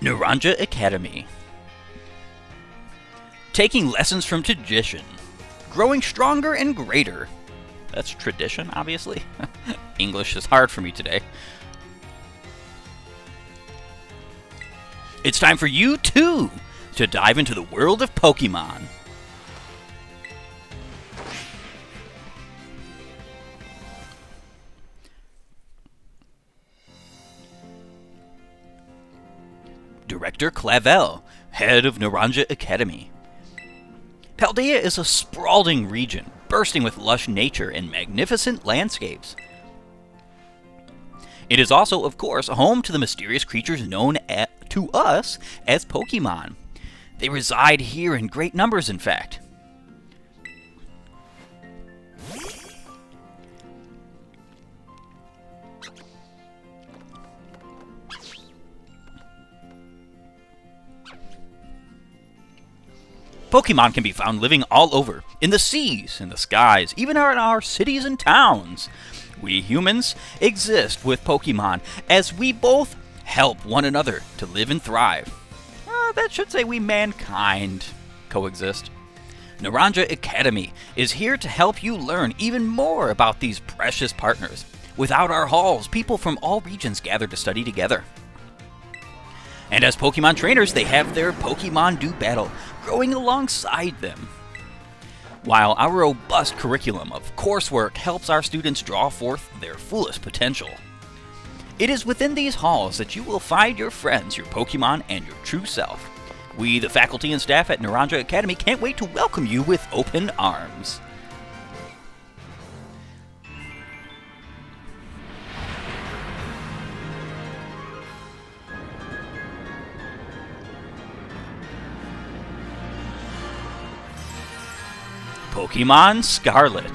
Naranja Academy. Taking lessons from tradition. Growing stronger and greater. That's tradition, obviously. English is hard for me today. It's time for you, too, to dive into the world of Pokemon. Director Clavel, head of Naranja Academy. Paldea is a sprawling region, bursting with lush nature and magnificent landscapes. It is also, of course, home to the mysterious creatures known to us as Pokemon. They reside here in great numbers, in fact. Pokemon can be found living all over, in the seas, in the skies, even in our cities and towns. We humans exist with Pokemon as we both help one another to live and thrive. That should say we mankind coexist. Naranja Academy is here to help you learn even more about these precious partners. Without our halls, people from all regions gather to study together. And as Pokemon trainers, they have their Pokemon do battle, growing alongside them. While our robust curriculum of coursework helps our students draw forth their fullest potential. It is within these halls that you will find your friends, your Pokemon, and your true self. We, the faculty and staff at Naranja Academy, can't wait to welcome you with open arms. Pokemon Scarlet.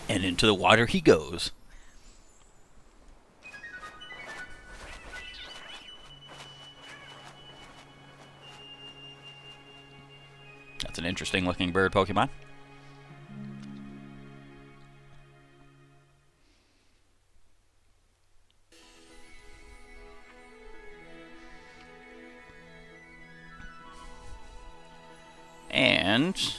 And into the water he goes. That's an interesting looking bird Pokemon. And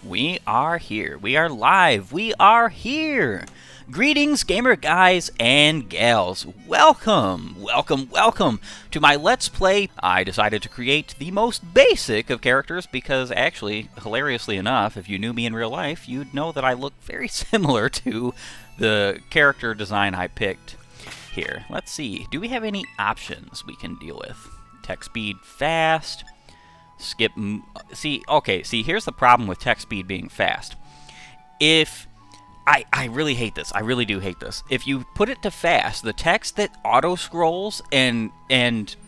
we are here. We are live. We are here. Greetings, gamer guys and gals. Welcome, welcome, welcome to my Let's Play. I decided to create the most basic of characters because actually, hilariously enough, if you knew me in real life, you'd know that I look very similar to the character design I picked here. Let's see. Do we have any options we can deal with? Text speed fast. Skip. See, here's the problem with text speed being fast. If I really hate this. I really do hate this. If you put it to fast, the text that auto scrolls and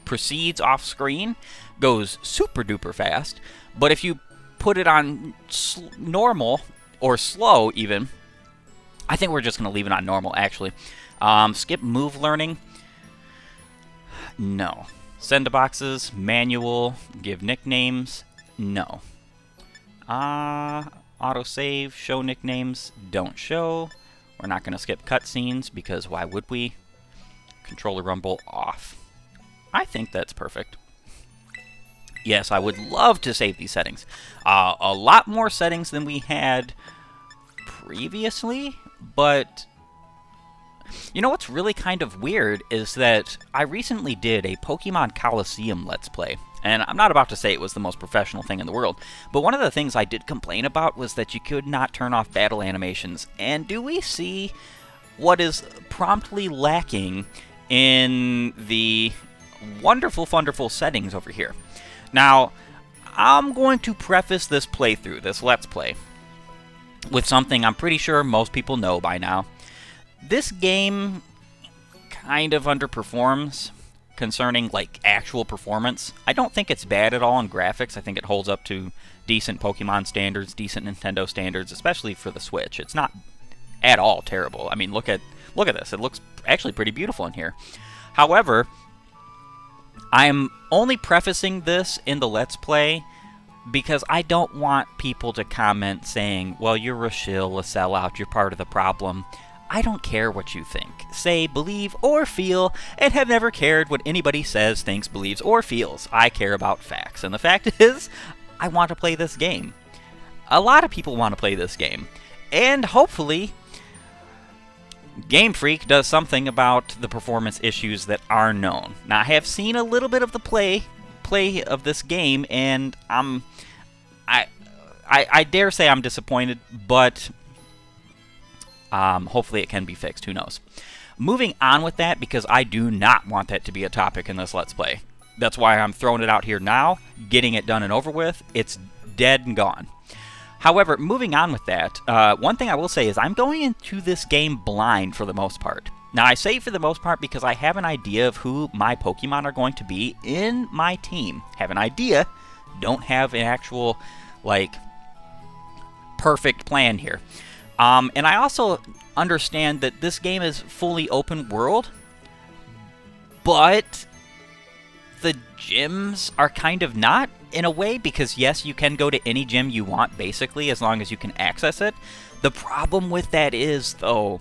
proceeds off screen goes super duper fast. But if you put it on normal or slow even, I think we're just going to leave it on normal actually. Skip move learning. No. Send to boxes, manual, give nicknames, no. Autosave, show nicknames, don't show. We're not going to skip cutscenes because why would we? Controller rumble off. I think that's perfect. Yes, I would love to save these settings. A lot more settings than we had previously, but you know what's really kind of weird is that I recently did a Pokemon Coliseum Let's Play. And I'm not about to say it was the most professional thing in the world, but one of the things I did complain about was that you could not turn off battle animations. And do we see what is promptly lacking in the wonderful, wonderful settings over here? Now, I'm going to preface this playthrough, this Let's Play, with something I'm pretty sure most people know by now. This game kind of underperforms concerning, like, actual performance. I don't think it's bad at all in graphics. I think it holds up to decent Pokemon standards, decent Nintendo standards, especially for the Switch. It's not at all terrible. I mean, look at this. It looks actually pretty beautiful in here. However, I'm only prefacing this in the Let's Play because I don't want people to comment saying, well, you're a shill, a sellout, you're part of the problem. I don't care what you think. Say, believe, or feel, and have never cared what anybody says, thinks, believes, or feels. I care about facts. And the fact is, I want to play this game. A lot of people want to play this game. And hopefully, Game Freak does something about the performance issues that are known. Now, I have seen a little bit of the play of this game, and I dare say I'm disappointed, but hopefully it can be fixed. Who knows? Moving on with that, because I do not want that to be a topic in this Let's Play. That's why I'm throwing it out here now, getting it done and over with. It's dead and gone. However, moving on with that, one thing I will say is I'm going into this game blind for the most part. Now, I say for the most part because I have an idea of who my Pokemon are going to be in my team. Have an idea, don't have an actual, like, perfect plan here. And I also understand that this game is fully open world, but the gyms are kind of not, in a way, because yes, you can go to any gym you want, basically, as long as you can access it. The problem with that is, though,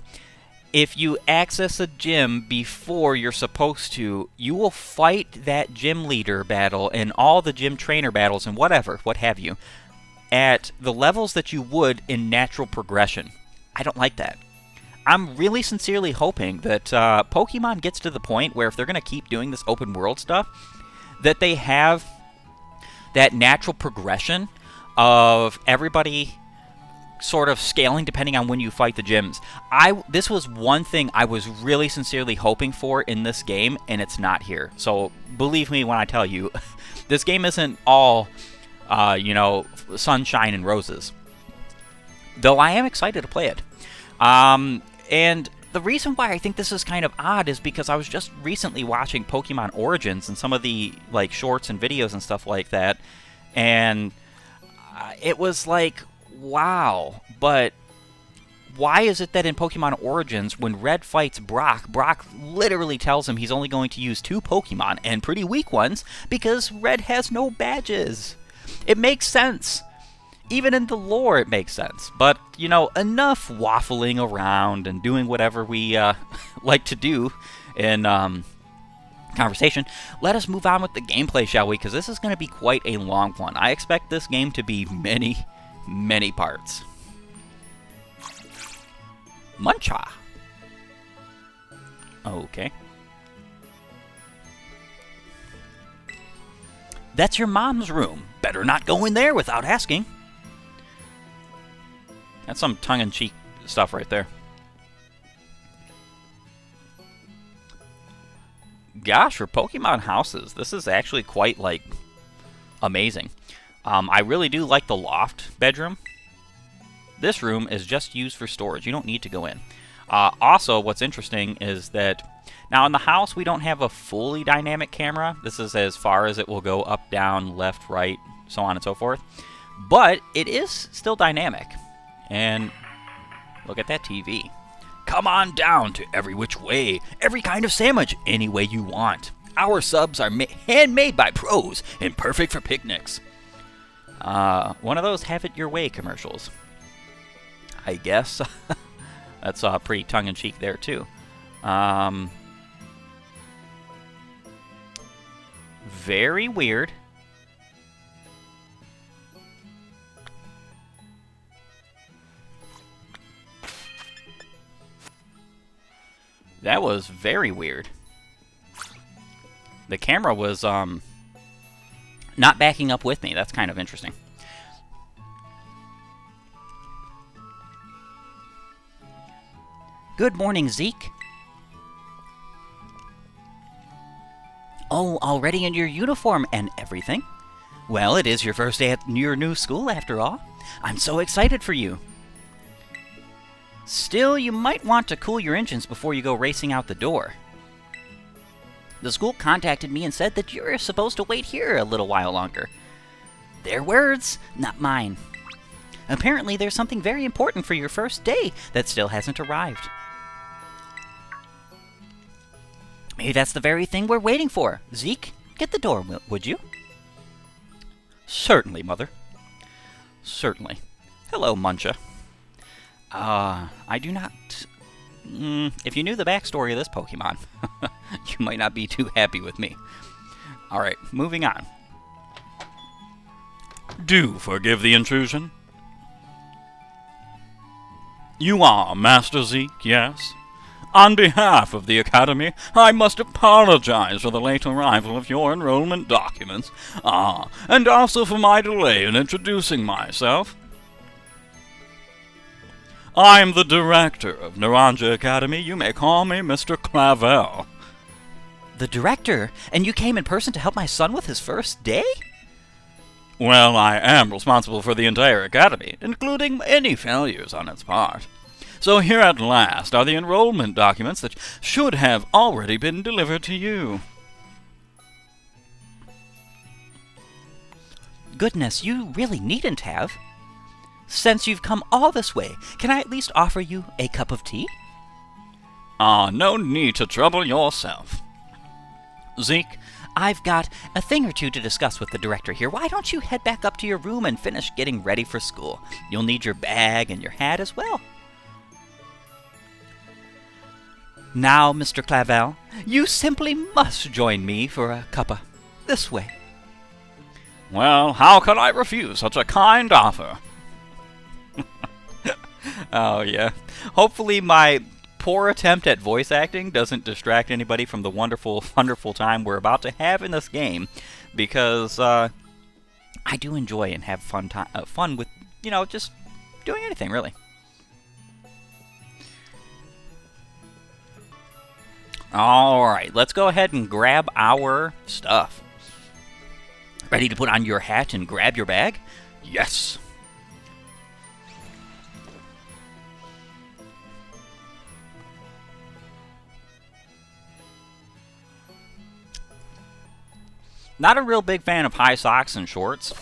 if you access a gym before you're supposed to, you will fight that gym leader battle and all the gym trainer battles and whatever, what have you, at the levels that you would in natural progression. I don't like that. I'm really sincerely hoping that Pokemon gets to the point where if they're going to keep doing this open world stuff, that they have that natural progression of everybody sort of scaling depending on when you fight the gyms. This was one thing I was really sincerely hoping for in this game, and it's not here. So believe me when I tell you, this game isn't all, sunshine and roses. Though I am excited to play it. And the reason why I think this is kind of odd is because I was just recently watching Pokemon Origins and some of the, like, shorts and videos and stuff like that, and it was like, wow, but why is it that in Pokemon Origins, when Red fights Brock, Brock literally tells him he's only going to use 2 Pokemon, and pretty weak ones, because Red has no badges? It makes sense. Even in the lore, it makes sense. But, enough waffling around and doing whatever we like to do in conversation. Let us move on with the gameplay, shall we? Because this is going to be quite a long one. I expect this game to be many, many parts. Muncha. Okay. That's your mom's room. Better not go in there without asking. That's some tongue-in-cheek stuff right there. Gosh, for Pokemon houses, this is actually quite, like, amazing. I really do like the loft bedroom. This room is just used for storage. You don't need to go in. Also, what's interesting is that now in the house, we don't have a fully dynamic camera. This is as far as it will go, up, down, left, right, so on and so forth. But it is still dynamic. And look at that TV. Come on down to Every Which Way. Every kind of sandwich, any way you want. Our subs are handmade by pros and perfect for picnics. One of those have it your way commercials, I guess. That's pretty tongue-in-cheek there, too. Very weird. That was very weird. The camera was not backing up with me. That's kind of interesting. Good morning, Zeke. Oh, already in your uniform and everything? Well, it is your first day at your new school, after all. I'm so excited for you. Still, you might want to cool your engines before you go racing out the door. The school contacted me and said that you're supposed to wait here a little while longer. Their words, not mine. Apparently, there's something very important for your first day that still hasn't arrived. Maybe that's the very thing we're waiting for. Zeke, get the door, would you? Certainly, Mother. Certainly. Hello, Muncha. I do not... if you knew the backstory of this Pokemon, you might not be too happy with me. Alright, moving on. Do forgive the intrusion. You are Master Zeke, yes? On behalf of the Academy, I must apologize for the late arrival of your enrollment documents. And also for my delay in introducing myself. I'm the director of Naranja Academy. You may call me Mr. Clavel. The director? And you came in person to help my son with his first day? Well, I am responsible for the entire Academy, including any failures on its part. So here at last are the enrollment documents that should have already been delivered to you. Goodness, you really needn't have. Since you've come all this way, can I at least offer you a cup of tea? No need to trouble yourself. Zeke, I've got a thing or two to discuss with the director here. Why don't you head back up to your room and finish getting ready for school? You'll need your bag and your hat as well. Now, Mr. Clavel, you simply must join me for a cuppa. This way. Well, how could I refuse such a kind offer? Oh, yeah. Hopefully my poor attempt at voice acting doesn't distract anybody from the wonderful, wonderful time we're about to have in this game, because I do enjoy and have fun with, just doing anything, really. Alright, let's go ahead and grab our stuff. Ready to put on your hat and grab your bag? Yes. Not a real big fan of high socks and shorts.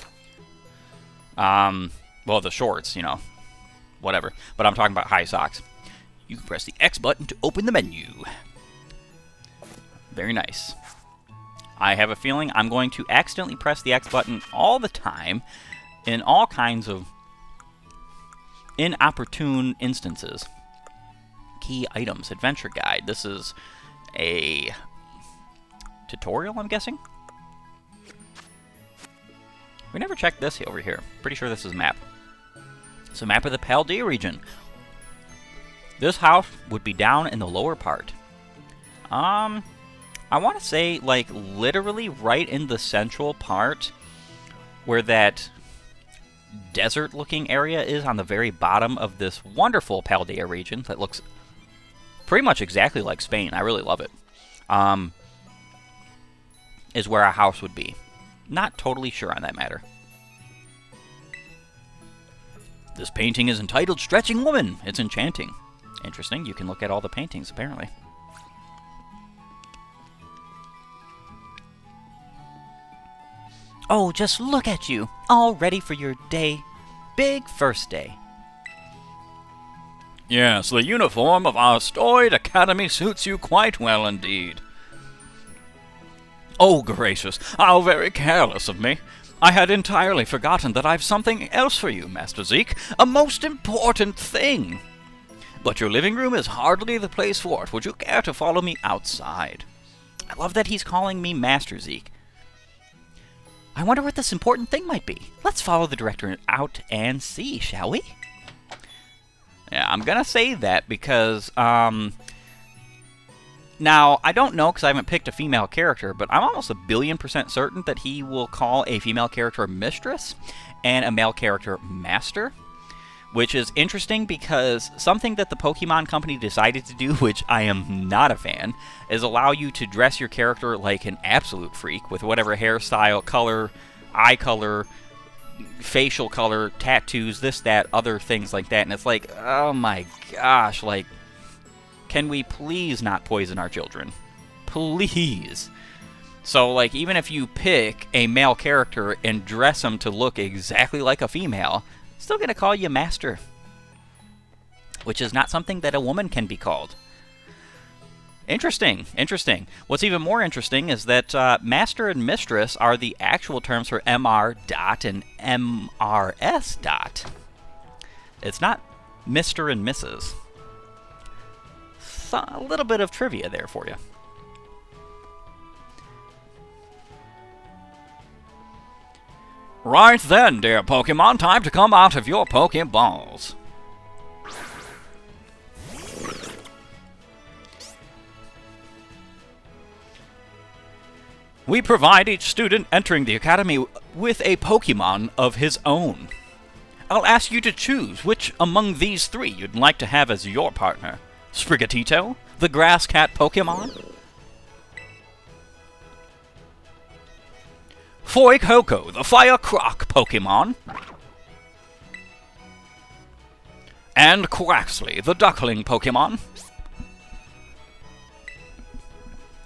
Well, the shorts, whatever. But I'm talking about high socks. You can press the X button to open the menu. Very nice. I have a feeling I'm going to accidentally press the X button all the time in all kinds of inopportune instances. Key items, adventure guide. This is a tutorial, I'm guessing? We never checked this over here. Pretty sure this is a map. It's a map of the Paldea region. This house would be down in the lower part. I want to say, like, literally right in the central part where that desert-looking area is on the very bottom of this wonderful Paldea region that looks pretty much exactly like Spain. I really love it. Is where our house would be. Not totally sure on that matter. This painting is entitled Stretching Woman. It's enchanting. Interesting. You can look at all the paintings, apparently. Oh, just look at you. All ready for your day. Big first day. Yes, the uniform of our storied academy suits you quite well indeed. Oh, gracious, how very careless of me. I had entirely forgotten that I've something else for you, Master Zeke. A most important thing. But your living room is hardly the place for it. Would you care to follow me outside? I love that he's calling me Master Zeke. I wonder what this important thing might be. Let's follow the director out and see, shall we? Yeah, I'm gonna say that because, now, I don't know because I haven't picked a female character, but I'm almost 1,000,000,000% certain that he will call a female character Mistress and a male character Master, which is interesting because something that the Pokemon Company decided to do, which I am not a fan, is allow you to dress your character like an absolute freak with whatever hairstyle, color, eye color, facial color, tattoos, this, that, other things like that. And it's like, oh my gosh, like, can we please not poison our children? Please. So, like, even if you pick a male character and dress him to look exactly like a female, still going to call you Master. Which is not something that a woman can be called. Interesting, interesting. What's even more interesting is that Master and Mistress are the actual terms for MR dot and MRS dot. It's not Mr. and Mrs. So, a little bit of trivia there for you. Right then, dear Pokemon, time to come out of your Pokeballs. We provide each student entering the Academy with a Pokemon of his own. I'll ask you to choose which among these three you'd like to have as your partner. Sprigatito, the Grass Cat Pokemon? Fuecoco, the Fire Croc Pokemon? And Quaxley, the Duckling Pokemon?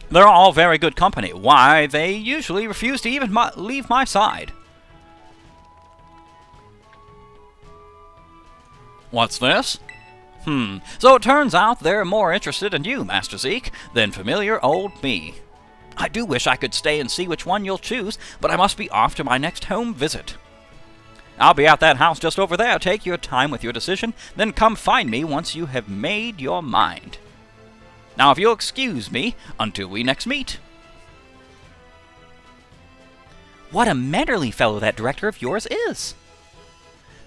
They're all very good company. Why, they usually refuse to even leave my side. What's this? So it turns out they're more interested in you, Master Zeke, than familiar old me. I do wish I could stay and see which one you'll choose, but I must be off to my next home visit. I'll be at that house just over there. Take your time with your decision, then come find me once you have made your mind. Now, if you'll excuse me, until we next meet. What a mannerly fellow that director of yours is.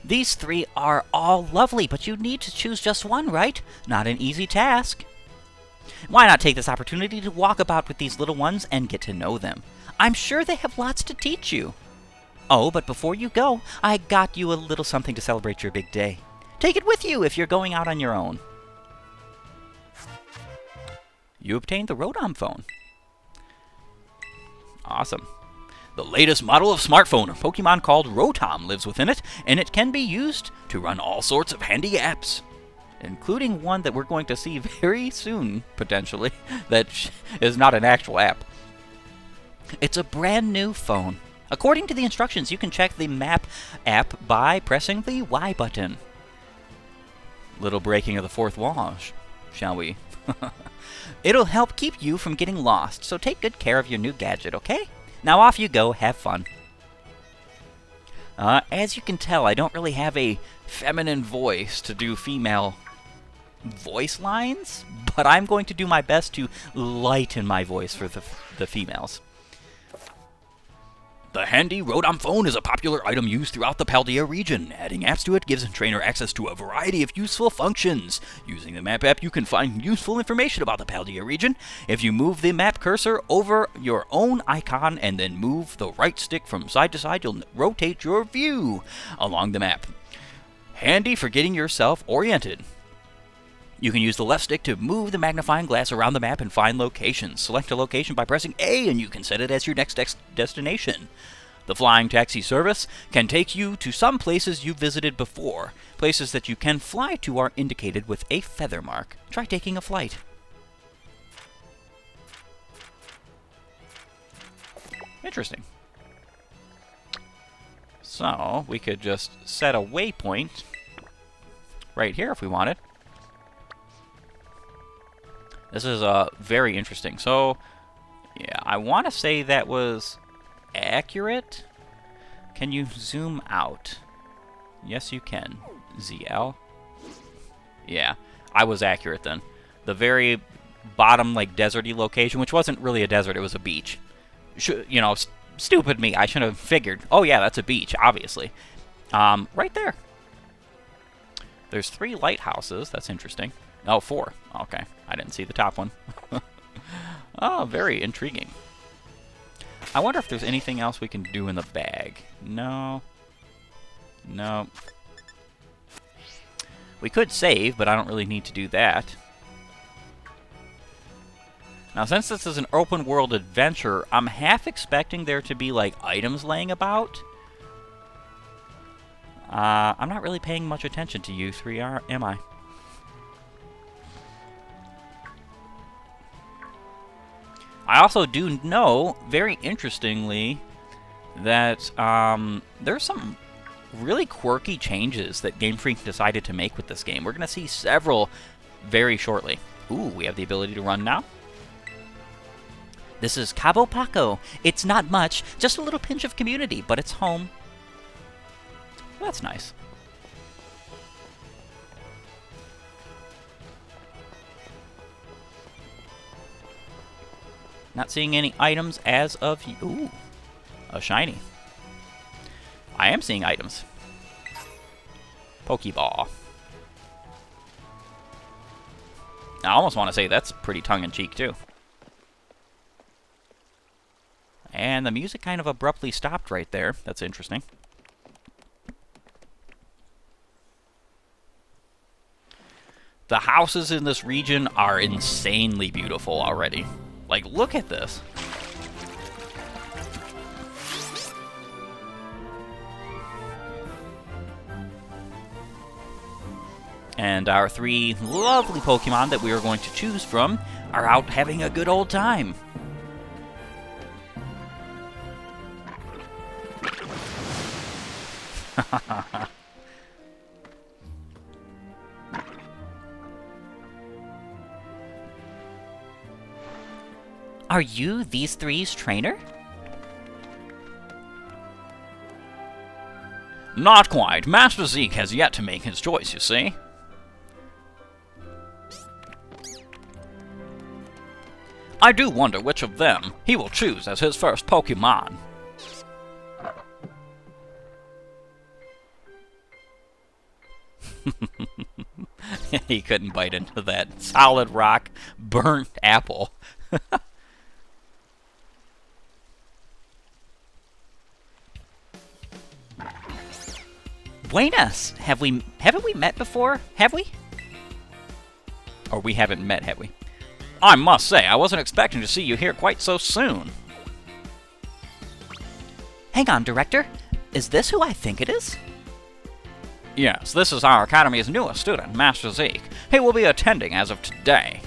These three are all lovely, but you need to choose just one, right? Not an easy task. Why not take this opportunity to walk about with these little ones and get to know them? I'm sure they have lots to teach you. Oh, but before you go, I got you a little something to celebrate your big day. Take it with you if you're going out on your own. You obtained the Rotom phone. Awesome. The latest model of smartphone, a Pokemon called Rotom, lives within it, and it can be used to run all sorts of handy apps, including one that we're going to see very soon, potentially, that is not an actual app. It's a brand new phone. According to the instructions, you can check the map app by pressing the Y button. Little breaking of the fourth wall, shall we? It'll help keep you from getting lost, so take good care of your new gadget, okay? Now off you go, have fun. As you can tell, I don't really have a feminine voice to do female voice lines, but I'm going to do my best to lighten my voice for the females. The handy Rotom phone is a popular item used throughout the Paldea region. Adding apps to it gives a trainer access to a variety of useful functions. Using the map app, you can find useful information about the Paldea region. If you move the map cursor over your own icon and then move the right stick from side to side, you'll rotate your view along the map. Handy for getting yourself oriented. You can use the left stick to move the magnifying glass around the map and find locations. Select a location by pressing A and you can set it as your next destination. The flying taxi service can take you to some places you've visited before. Places that you can fly to are indicated with a feather mark. Try taking a flight. Interesting. So, we could just set a waypoint right here if we wanted. This is very interesting. So, yeah, I want to say that was accurate. Can you zoom out? Yes, you can. ZL. Yeah, I was accurate then. The very bottom, like, deserty location, which wasn't really a desert, it was a beach. You know, stupid me. I should have figured. Oh, yeah, that's a beach, obviously. Right there. There's 3 lighthouses. That's interesting. Oh, 4. Okay. I didn't see the top one. Oh, very intriguing. I wonder if there's anything else we can do in the bag. No. No. We could save, but I don't really need to do that. Now, since this is an open world adventure, I'm half expecting there to be, like, items laying about. I'm not really paying much attention to you three, am I? I also do know, very interestingly, that there's some really quirky changes that Game Freak decided to make with this game. We're going to see several very shortly. Ooh, we have the ability to run now. This is Cabo Paco. It's not much, just a little pinch of community, but it's home. That's nice. Not seeing any items as of... Ooh, a shiny. I am seeing items. Pokeball. I almost want to say that's pretty tongue-in-cheek, too. And the music kind of abruptly stopped right there. That's interesting. The houses in this region are insanely beautiful already. Like, look at this. And our three lovely Pokemon that we are going to choose from are out having a good old time. Are you these three's trainer? Not quite. Master Zeke has yet to make his choice, you see. I do wonder which of them he will choose as his first Pokemon. He couldn't bite into that solid rock burnt apple. Buenas! Haven't we met before? Have we? Or we haven't met, have we? I must say, I wasn't expecting to see you here quite so soon. Hang on, Director. Is this who I think it is? Yes, this is our Academy's newest student, Master Zeke. He will be attending as of today.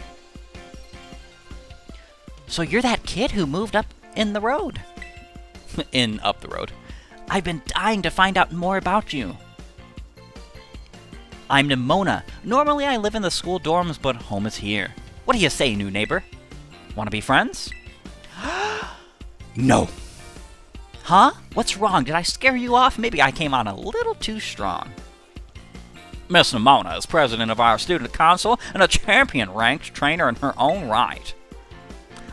So you're that kid who moved up in the road. Up the road. I've been dying to find out more about you. I'm Nimona. Normally I live in the school dorms, but home is here. What do you say, new neighbor? Want to be friends? No. Huh? What's wrong? Did I scare you off? Maybe I came on a little too strong. Miss Nimona is president of our student council and a champion-ranked trainer in her own right.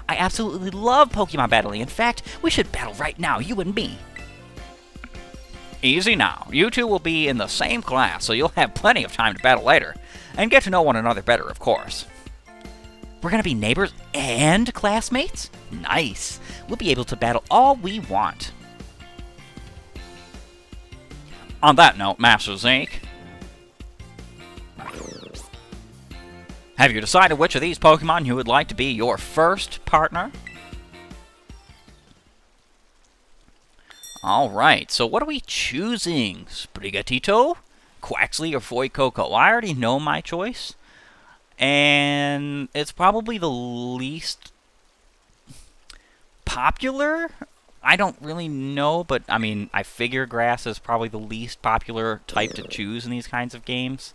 I absolutely love Pokemon battling. In fact, we should battle right now, you and me. Easy now. You two will be in the same class, so you'll have plenty of time to battle later. And get to know one another better, of course. We're gonna be neighbors and classmates? Nice. We'll be able to battle all we want. On that note, Master Zeke, have you decided which of these Pokemon you would like to be your first partner? Alright, so what are we choosing? Sprigatito? Quaxley or Fuecoco? I already know my choice. And it's probably the least popular? I don't really know, but I mean, I figure grass is probably the least popular type to choose in these kinds of games.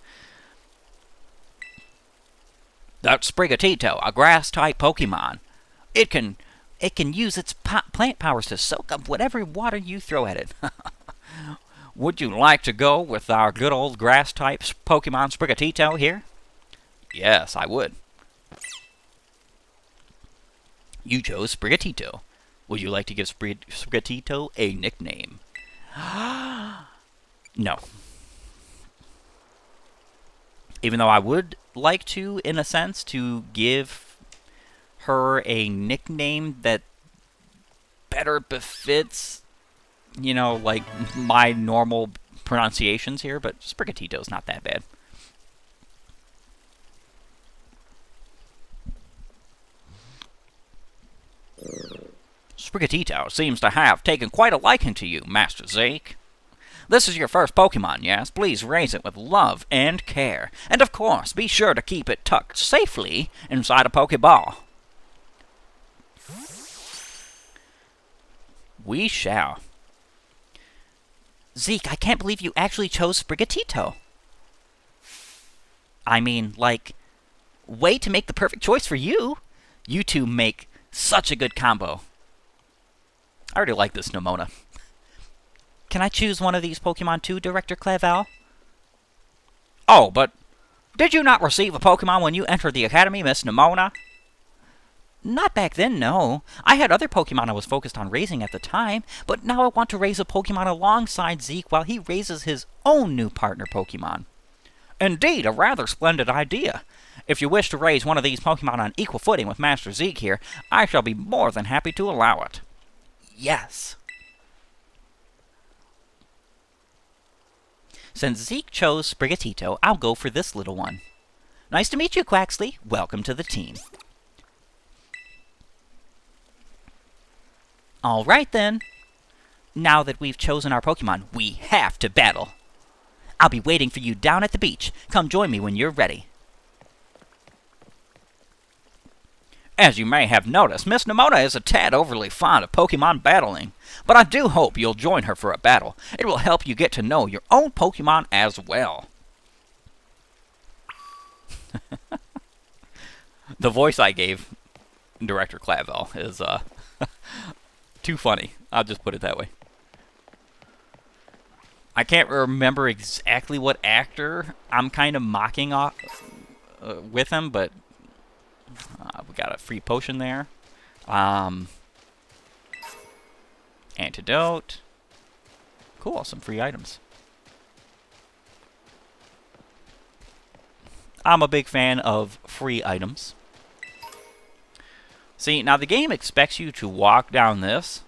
That's Sprigatito, a grass-type Pokemon. It can use its plant powers to soak up whatever water you throw at it. Would you like to go with our good old grass-type Pokemon Sprigatito here? Yes, I would. You chose Sprigatito. Would you like to give Sprigatito a nickname? No. Even though I would like to, in a sense, to give her a nickname that better befits, you know, like my normal pronunciations here, but Sprigatito's not that bad. Sprigatito seems to have taken quite a liking to you, Master Zeke. This is your first Pokemon, yes? Please raise it with love and care. And of course, be sure to keep it tucked safely inside a Pokeball. We shall. Zeke, I can't believe you actually chose Sprigatito. I mean, like, way to make the perfect choice for you. You two make such a good combo. I already like this Nemona. Can I choose one of these Pokemon too, Director Clavel? Oh, but did you not receive a Pokemon when you entered the Academy, Miss Nemona? Not back then, no. I had other Pokemon I was focused on raising at the time, but now I want to raise a Pokemon alongside Zeke while he raises his own new partner Pokemon. Indeed, a rather splendid idea. If you wish to raise one of these Pokemon on equal footing with Master Zeke here, I shall be more than happy to allow it. Yes. Since Zeke chose Sprigatito, I'll go for this little one. Nice to meet you, Quaxley. Welcome to the team. All right, then. Now that we've chosen our Pokemon, we have to battle. I'll be waiting for you down at the beach. Come join me when you're ready. As you may have noticed, Miss Nemona is a tad overly fond of Pokemon battling, but I do hope you'll join her for a battle. It will help you get to know your own Pokemon as well. The voice I gave Director Clavel is too funny. I'll just put it that way. I can't remember exactly what actor I'm kind of mocking off with him, but we got a free potion there. Antidote. Cool, some free items. I'm a big fan of free items. See, now the game expects you to walk down this,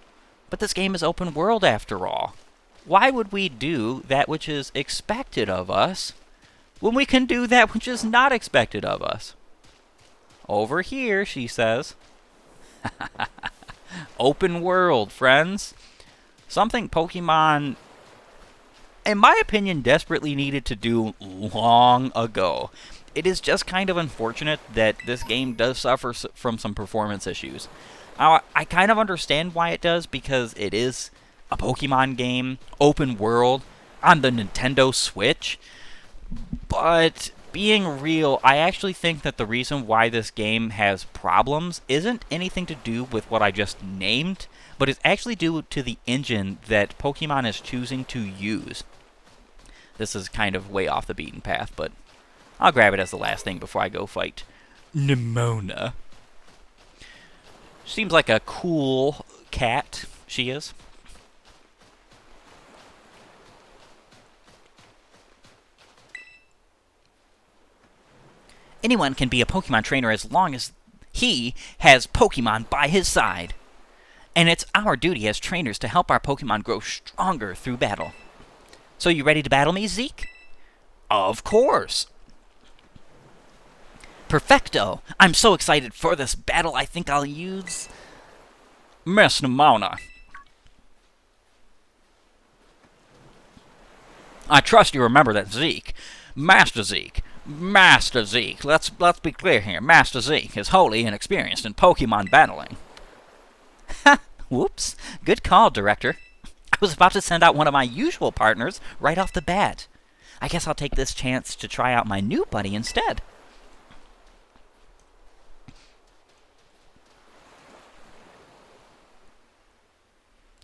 but this game is open world after all. Why would we do that which is expected of us when we can do that which is not expected of us? Over here, she says. Open world, friends. Something Pokemon, in my opinion, desperately needed to do long ago. It is just kind of unfortunate that this game does suffer from some performance issues. I kind of understand why it does, because it is a Pokemon game, open world, on the Nintendo Switch. But being real, I actually think that the reason why this game has problems isn't anything to do with what I just named, but it's actually due to the engine that Pokemon is choosing to use. This is kind of way off the beaten path, but I'll grab it as the last thing before I go fight Nemona. Seems like a cool cat, she is. Anyone can be a Pokemon trainer as long as he has Pokemon by his side. And it's our duty as trainers to help our Pokemon grow stronger through battle. So you ready to battle me, Zeke? Of course. Perfecto! I'm so excited for this battle, I think I'll use Miss Nemona. I trust you remember that Zeke, Master Zeke, let's be clear here, Master Zeke is wholly inexperienced in Pokemon battling. Ha! Whoops. Good call, Director. I was about to send out one of my usual partners right off the bat. I guess I'll take this chance to try out my new buddy instead.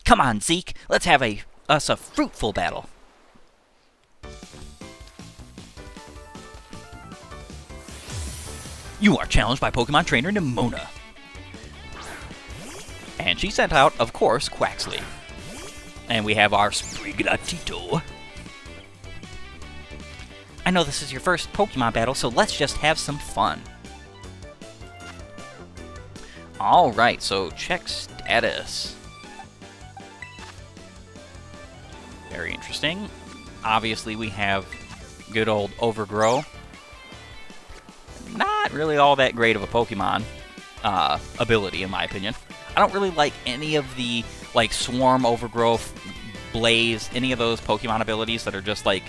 Come on, Zeke. Let's have us a fruitful battle. You are challenged by Pokemon trainer Nemona. And she sent out, of course, Quaxley. And we have our Sprigatito. I know this is your first Pokemon battle, so let's just have some fun. Alright, so check status. Very interesting. Obviously, we have good old Overgrow. Not really all that great of a Pokemon ability, in my opinion. I don't really like any of the, like, Swarm, Overgrowth, Blaze, any of those Pokemon abilities that are just, like,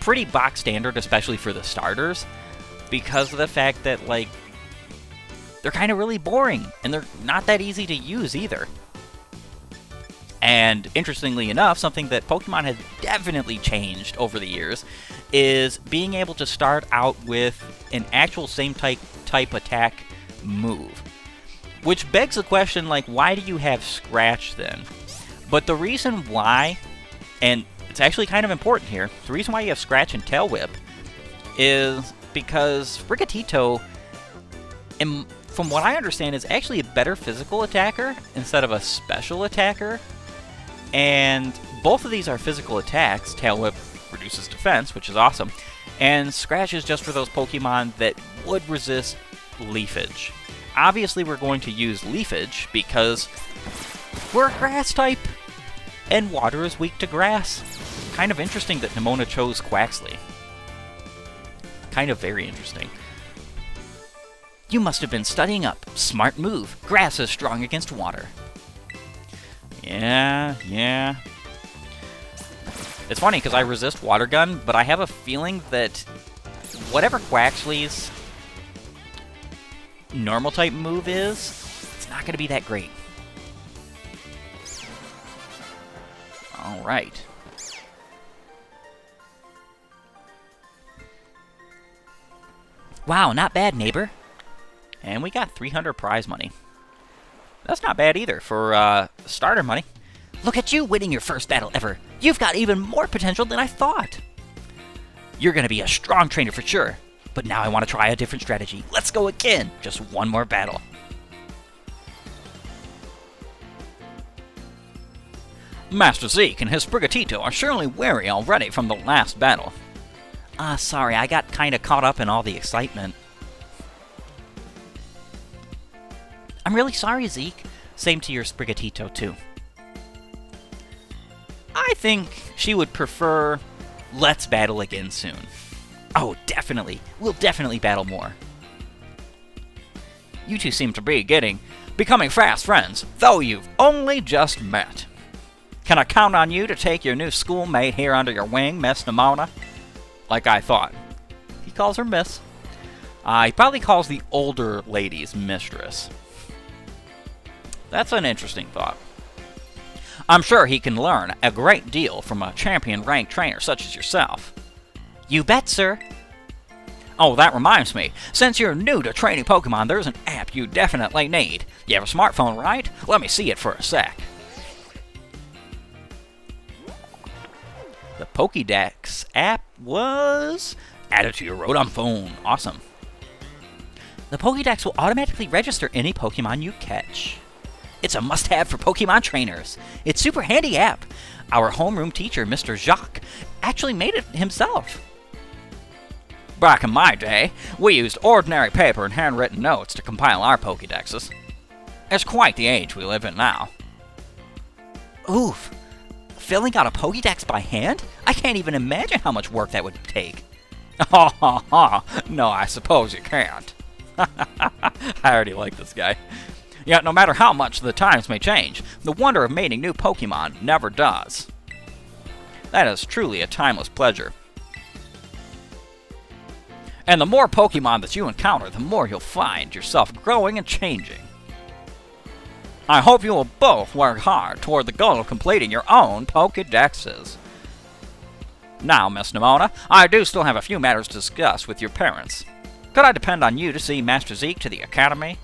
pretty box standard, especially for the starters, because of the fact that, like, they're kind of really boring, and they're not that easy to use either. And interestingly enough, something that Pokemon has definitely changed over the years is being able to start out with an actual same type attack move. Which begs the question, like, why do you have Scratch then? But the reason why, and it's actually kind of important here, the reason why you have Scratch and Tail Whip is because Sprigatito, from what I understand, is actually a better physical attacker instead of a special attacker. And both of these are physical attacks. Tail Whip reduces defense, which is awesome. And Scratch is just for those Pokemon that would resist Leafage. Obviously, we're going to use Leafage because we're a grass type, and water is weak to grass. Kind of interesting that Nimona chose Quaxley. Kind of very interesting. You must have been studying up. Smart move. Grass is strong against water. Yeah. It's funny because I resist Water Gun, but I have a feeling that whatever Quaxley's normal type move is, it's not going to be that great. Alright. Wow, not bad, neighbor. And we got 300 prize money. That's not bad either for starter money. Look at you winning your first battle ever. You've got even more potential than I thought. You're going to be a strong trainer for sure. But now I want to try a different strategy. Let's go again. Just one more battle. Master Zeke and his Sprigatito are surely weary already from the last battle. Sorry, I got kind of caught up in all the excitement. I'm really sorry, Zeke. Same to your Sprigatito, too. I think she would prefer, let's battle again soon. Oh, definitely. We'll definitely battle more. You two seem to be becoming fast friends, though you've only just met. Can I count on you to take your new schoolmate here under your wing, Miss Nimona? Like I thought. He calls her Miss. He probably calls the older ladies Mistress. That's an interesting thought. I'm sure he can learn a great deal from a champion-ranked trainer such as yourself. You bet, sir. Oh, that reminds me. Since you're new to training Pokemon, there's an app you definitely need. You have a smartphone, right? Let me see it for a sec. The Pokédex app was added to your Rotom phone. Awesome. The Pokédex will automatically register any Pokemon you catch. It's a must-have for Pokemon trainers. It's super handy app. Our homeroom teacher, Mr. Jacques, actually made it himself. Back in my day, we used ordinary paper and handwritten notes to compile our Pokédexes. It's quite the age we live in now. Oof. Filling out a Pokédex by hand? I can't even imagine how much work that would take. No, I suppose you can't. I already like this guy. Yet, no matter how much the times may change, the wonder of meeting new Pokemon never does. That is truly a timeless pleasure. And the more Pokemon that you encounter, the more you'll find yourself growing and changing. I hope you will both work hard toward the goal of completing your own Pokédexes. Now, Miss Nimona, I do still have a few matters to discuss with your parents. Could I depend on you to see Master Zeke to the Academy?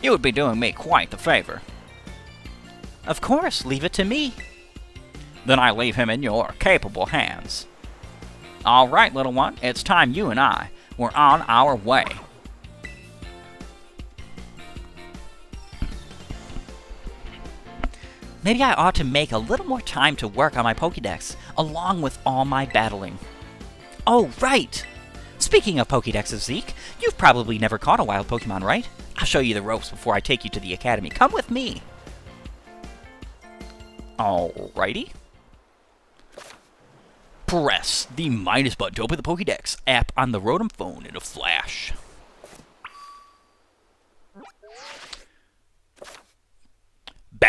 You would be doing me quite the favor. Of course, leave it to me. Then I leave him in your capable hands. All right, little one, it's time you and I were on our way. Maybe I ought to make a little more time to work on my Pokédex, along with all my battling. Oh, right! Speaking of Pokédexes, Zeke, you've probably never caught a wild Pokemon, right? I'll show you the ropes before I take you to the Academy. Come with me! Alrighty. Press the minus button to open the Pokédex app on the Rotom phone in a flash.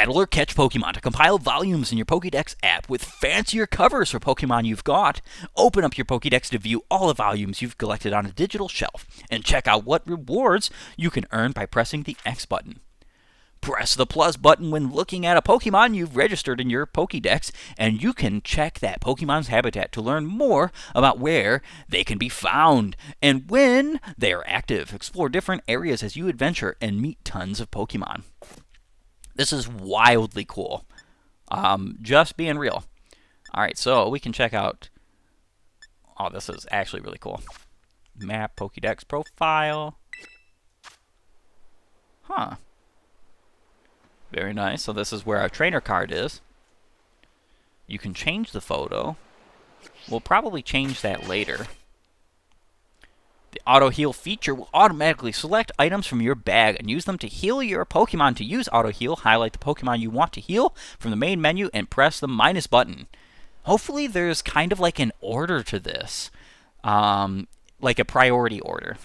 Battle or catch Pokemon to compile volumes in your Pokédex app with fancier covers for Pokemon you've got. Open up your Pokédex to view all the volumes you've collected on a digital shelf and check out what rewards you can earn by pressing the X button. Press the plus button when looking at a Pokemon you've registered in your Pokédex, and you can check that Pokemon's habitat to learn more about where they can be found and when they are active. Explore different areas as you adventure and meet tons of Pokemon. This is wildly cool. Just being real. Alright, so we can check out... Oh, this is actually really cool. Map, Pokédex profile. Huh. Very nice. So this is where our trainer card is. You can change the photo. We'll probably change that later. The auto heal feature will automatically select items from your bag and use them to heal your Pokemon. To use auto heal, highlight the Pokemon you want to heal from the main menu and press the minus button. Hopefully there's kind of like an order to this. Like a priority order.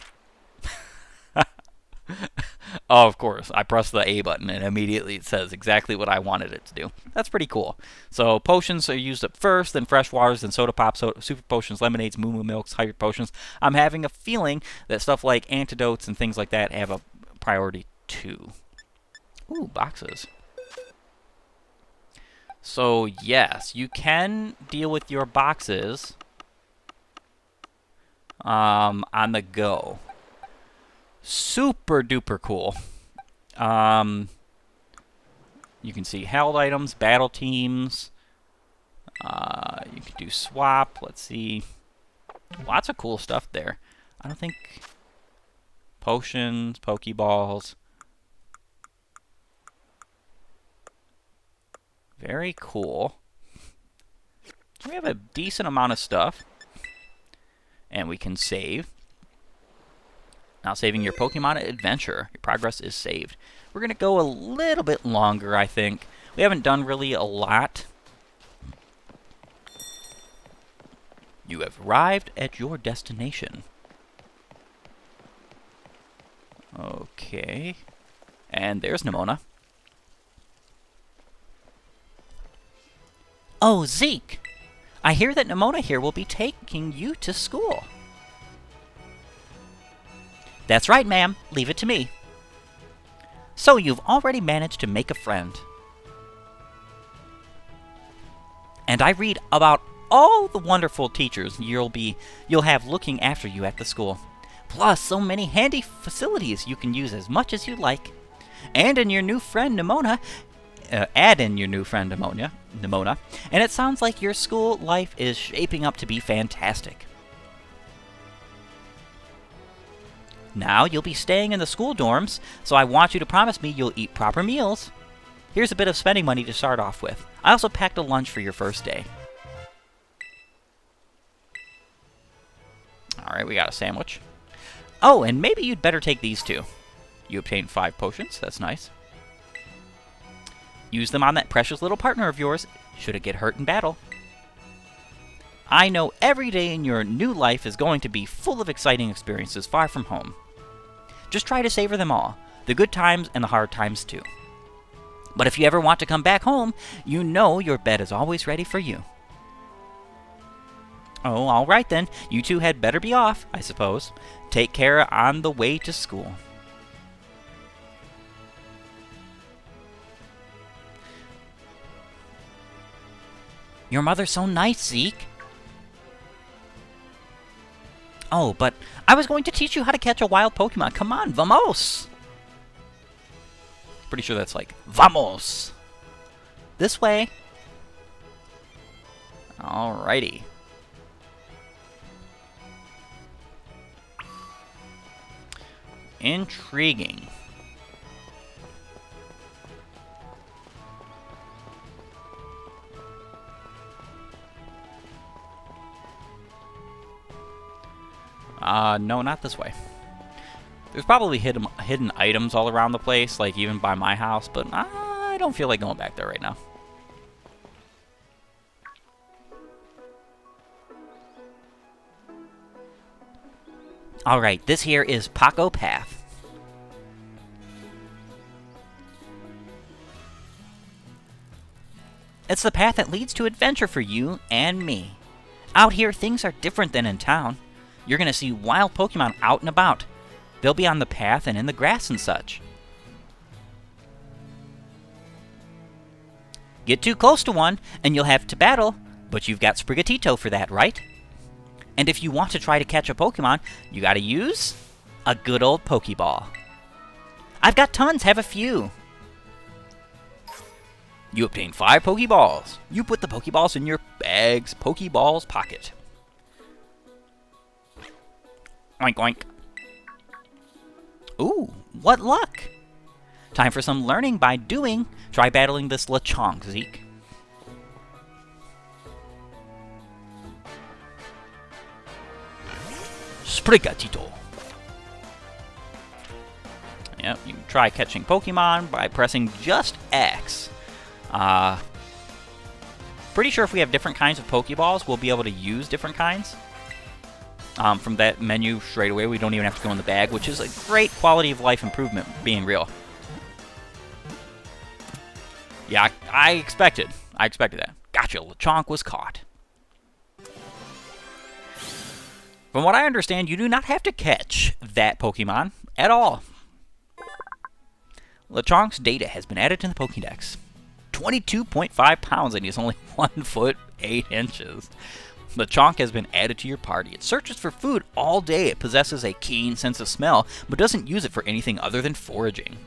Oh, of course. I press the A button and immediately it says exactly what I wanted it to do. That's pretty cool. So potions are used up first, then fresh waters, then soda pops, super potions, lemonades, moo moo milks, hyper potions. I'm having a feeling that stuff like antidotes and things like that have a priority too. Ooh, boxes. So yes, you can deal with your boxes on the go. Super duper cool. You can see held items, battle teams. You can do swap. Let's see. Lots of cool stuff there. I don't think... Potions, Pokeballs. Very cool. So we have a decent amount of stuff. And we can save. Now saving your Pokemon adventure. Your progress is saved. We're going to go a little bit longer, I think. We haven't done really a lot. You have arrived at your destination. Okay. And there's Nimona. Oh, Zeke! I hear that Nimona here will be taking you to school. That's right, ma'am. Leave it to me. So you've already managed to make a friend. And I read about all the wonderful teachers you'll have looking after you at the school. Plus, so many handy facilities you can use as much as you like. And in your new friend Nimona, add in your new friend Nimona, and it sounds like your school life is shaping up to be fantastic. Now you'll be staying in the school dorms, so I want you to promise me you'll eat proper meals. Here's a bit of spending money to start off with. I also packed a lunch for your first day. Alright, we got a sandwich. Oh, and maybe you'd better take these two. You obtained 5 potions, that's nice. Use them on that precious little partner of yours, should it get hurt in battle. I know every day in your new life is going to be full of exciting experiences far from home. Just try to savor them all, the good times and the hard times too. But if you ever want to come back home, you know your bed is always ready for you. Oh, all right then. You two had better be off, I suppose. Take care on the way to school. Your mother's so nice, Zeke. Oh, but I was going to teach you how to catch a wild Pokemon. Come on, vamos! Pretty sure that's like, vamos! This way. Alrighty. Intriguing. No, not this way. There's probably hidden items all around the place, like even by my house, but I don't feel like going back there right now. Alright, this here is Paco Path. It's the path that leads to adventure for you and me. Out here, things are different than in town. You're going to see wild Pokemon out and about. They'll be on the path and in the grass and such. Get too close to one, and you'll have to battle, but you've got Sprigatito for that, right? And if you want to try to catch a Pokemon, you gotta use a good old Pokeball. I've got tons, have a few. You obtain 5 Pokeballs. You put the Pokeballs in your bag's Pokeballs pocket. Oink, oink. Ooh, what luck! Time for some learning by doing. Try battling this Lechonk, Zeke. Sprigatito. Yep, you can try catching Pokemon by pressing just X. Pretty sure if we have different kinds of Pokeballs, we'll be able to use different kinds. From that menu straight away, we don't even have to go in the bag, which is a great quality of life improvement, being real. Yeah, I expected that. Gotcha, Lechonk was caught. From what I understand, you do not have to catch that Pokemon at all. Lechonk's data has been added to the Pokédex. 22.5 pounds and he's only 1 foot 8 inches. Lechonk has been added to your party. It searches for food all day. It possesses a keen sense of smell, but doesn't use it for anything other than foraging.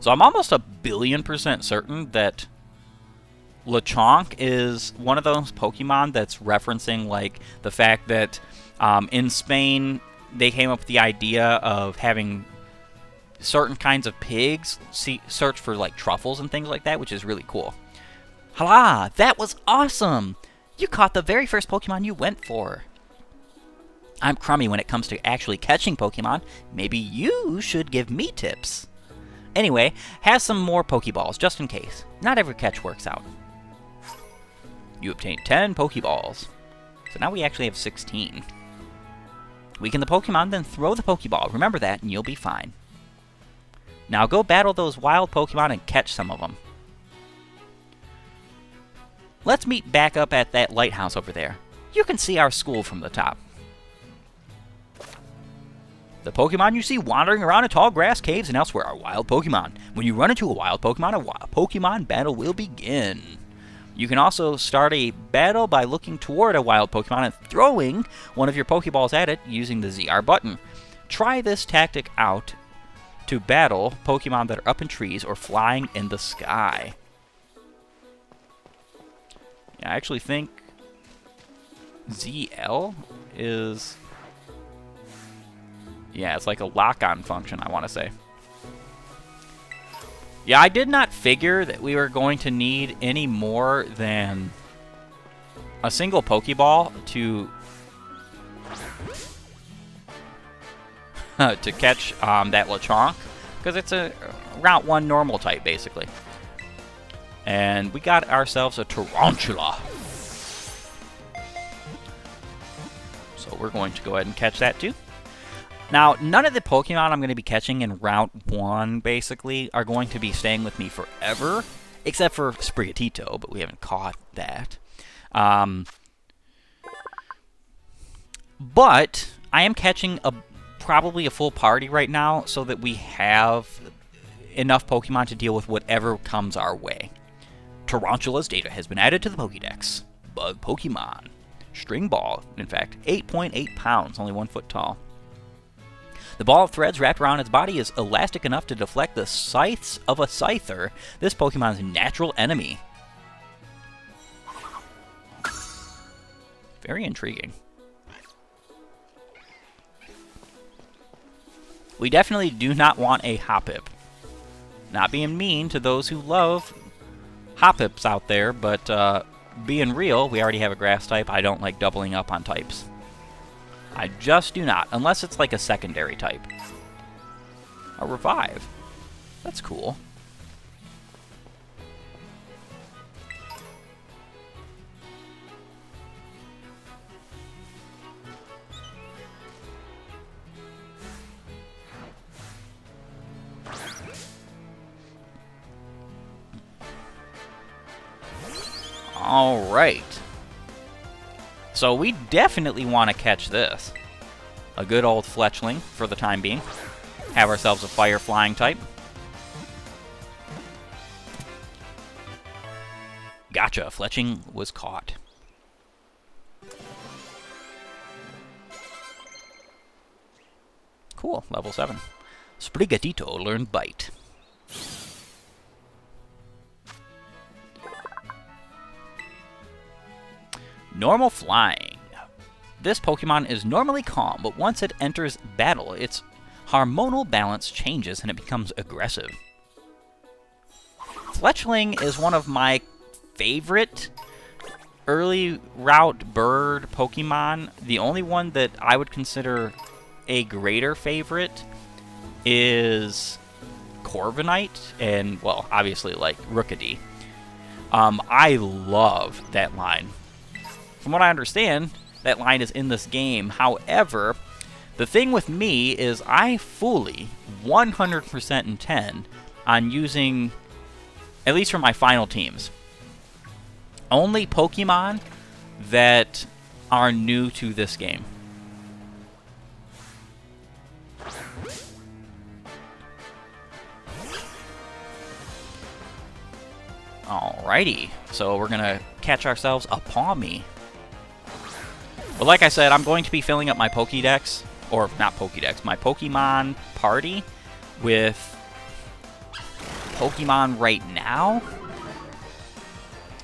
So I'm almost 1,000,000,000% certain that Lechonk is one of those Pokemon that's referencing like the fact that in Spain they came up with the idea of having certain kinds of pigs search for like truffles and things like that, which is really cool. Hala! That was awesome! You caught the very first Pokemon you went for. I'm crummy when it comes to actually catching Pokemon. Maybe you should give me tips. Anyway, have some more Pokeballs, just in case. Not every catch works out. You obtain 10 Pokeballs. So now we actually have 16. Weaken the Pokemon, then throw the Pokeball. Remember that, and you'll be fine. Now go battle those wild Pokemon and catch some of them. Let's meet back up at that lighthouse over there. You can see our school from the top. The Pokemon you see wandering around in tall grass caves and elsewhere are wild Pokemon. When you run into a wild Pokemon battle will begin. You can also start a battle by looking toward a wild Pokemon and throwing one of your Pokeballs at it using the ZR button. Try this tactic out to battle Pokemon that are up in trees or flying in the sky. Yeah, I actually think ZL is... yeah, it's like a lock-on function, I want to say. Yeah, I did not figure that we were going to need any more than a single Pokeball to to catch that Lechonk, because it's a Route 1 normal type, basically. And we got ourselves a Tarantula. So we're going to go ahead and catch that too. Now, none of the Pokemon I'm going to be catching in Route 1, basically, are going to be staying with me forever, except for Sprigatito, but we haven't caught that. But I am catching probably a full party right now, so that we have enough Pokemon to deal with whatever comes our way. Tarantula's data has been added to the Pokédex. Bug Pokemon. String Ball, in fact, 8.8 pounds, only 1 foot tall. The ball of threads wrapped around its body is elastic enough to deflect the scythes of a Scyther, this Pokemon's natural enemy. Very intriguing. We definitely do not want a Hoppip. Not being mean to those who love Hoppips out there, but being real, we already have a grass type. I don't like doubling up on types. I just do not, unless it's like a secondary type. A Revive. That's cool. Alright. So we definitely want to catch this. A good old Fletchling for the time being. Have ourselves a fire flying type. Gotcha, Fletchling was caught. Cool, level 7. Sprigatito learned Bite. Normal flying. This Pokemon is normally calm, but once it enters battle, its hormonal balance changes and it becomes aggressive. Fletchling is one of my favorite early route bird Pokemon. The only one that I would consider a greater favorite is Corviknight and, well, obviously, like, Rookidee. I love that line. From what I understand, that line is in this game. However, the thing with me is I fully 100% intend on using, at least for my final teams, only Pokemon that are new to this game. Alrighty, so we're gonna catch ourselves a Pawmi. But like I said, I'm going to be filling up my Pokédex, or not Pokédex, my Pokemon party with Pokemon right now,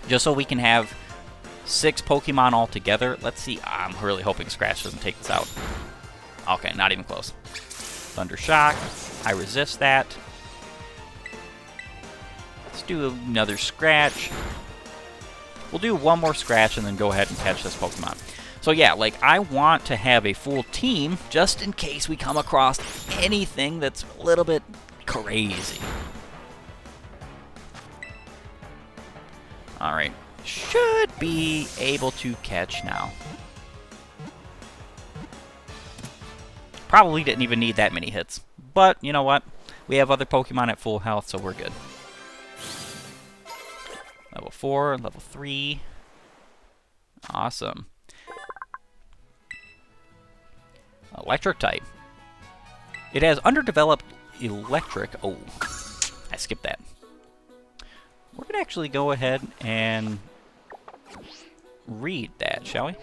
just so we can have 6 Pokemon all together. Let's see. I'm really hoping Scratch doesn't take this out. Okay, not even close. Thunder Shock. I resist that. Let's do another Scratch. We'll do one more Scratch and then go ahead and catch this Pokemon. So yeah, like, I want to have a full team just in case we come across anything that's a little bit crazy. Alright, should be able to catch now. Probably didn't even need that many hits. But, you know what? We have other Pokemon at full health, so we're good. Level 4, level 3. Awesome. Electric type. It has underdeveloped electric. Oh, I skipped that. We're going to actually go ahead and read that, shall we?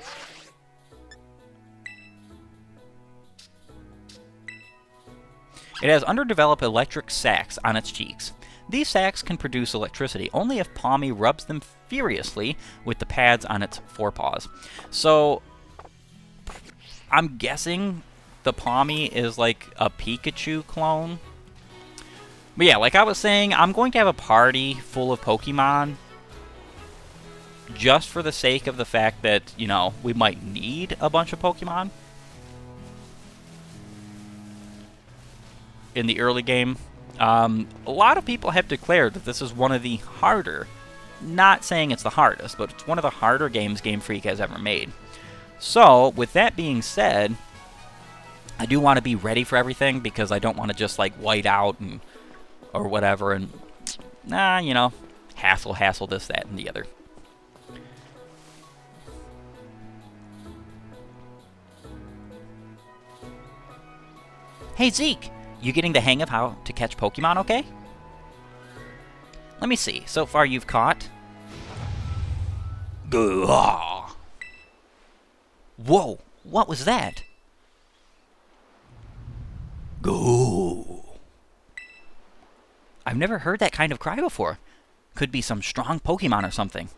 It has underdeveloped electric sacs on its cheeks. These sacs can produce electricity only if Pawmi rubs them furiously with the pads on its forepaws. So, I'm guessing the Pawmi is like a Pikachu clone. But yeah, like I was saying, I'm going to have a party full of Pokemon just for the sake of the fact that, you know, we might need a bunch of Pokemon in the early game. A lot of people have declared that this is one of the harder, not saying it's the hardest, but it's one of the harder games Game Freak has ever made. So, with that being said, I do want to be ready for everything because I don't want to just, like, white out and or whatever and, you know, hassle this, that, and the other. Hey, Zeke! You getting the hang of how to catch Pokemon, okay? Let me see. So far you've caught... Whoa! What was that? Go! I've never heard that kind of cry before. Could be some strong Pokemon or something.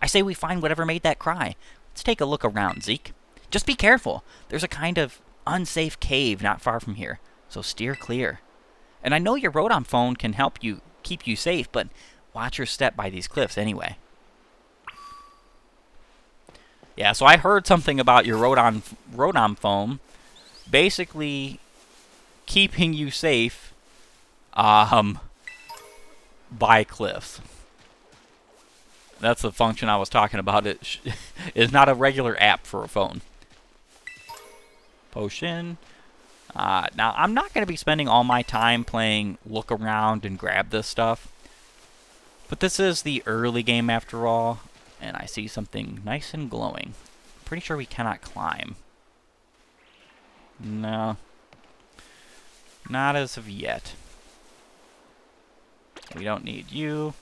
I say we find whatever made that cry. Let's take a look around, Zeke. Just be careful. There's a kind of unsafe cave not far from here, so steer clear. And I know your Rotom phone can help you keep you safe, but watch your step by these cliffs anyway. Yeah, so I heard something about your Rotom phone basically keeping you safe by cliffs. That's the function I was talking about. It is not a regular app for a phone. Potion. Now, I'm not going to be spending all my time playing look around and grab this stuff. But this is the early game after all. And I see something nice and glowing. Pretty sure we cannot climb. No. Not as of yet. We don't need you.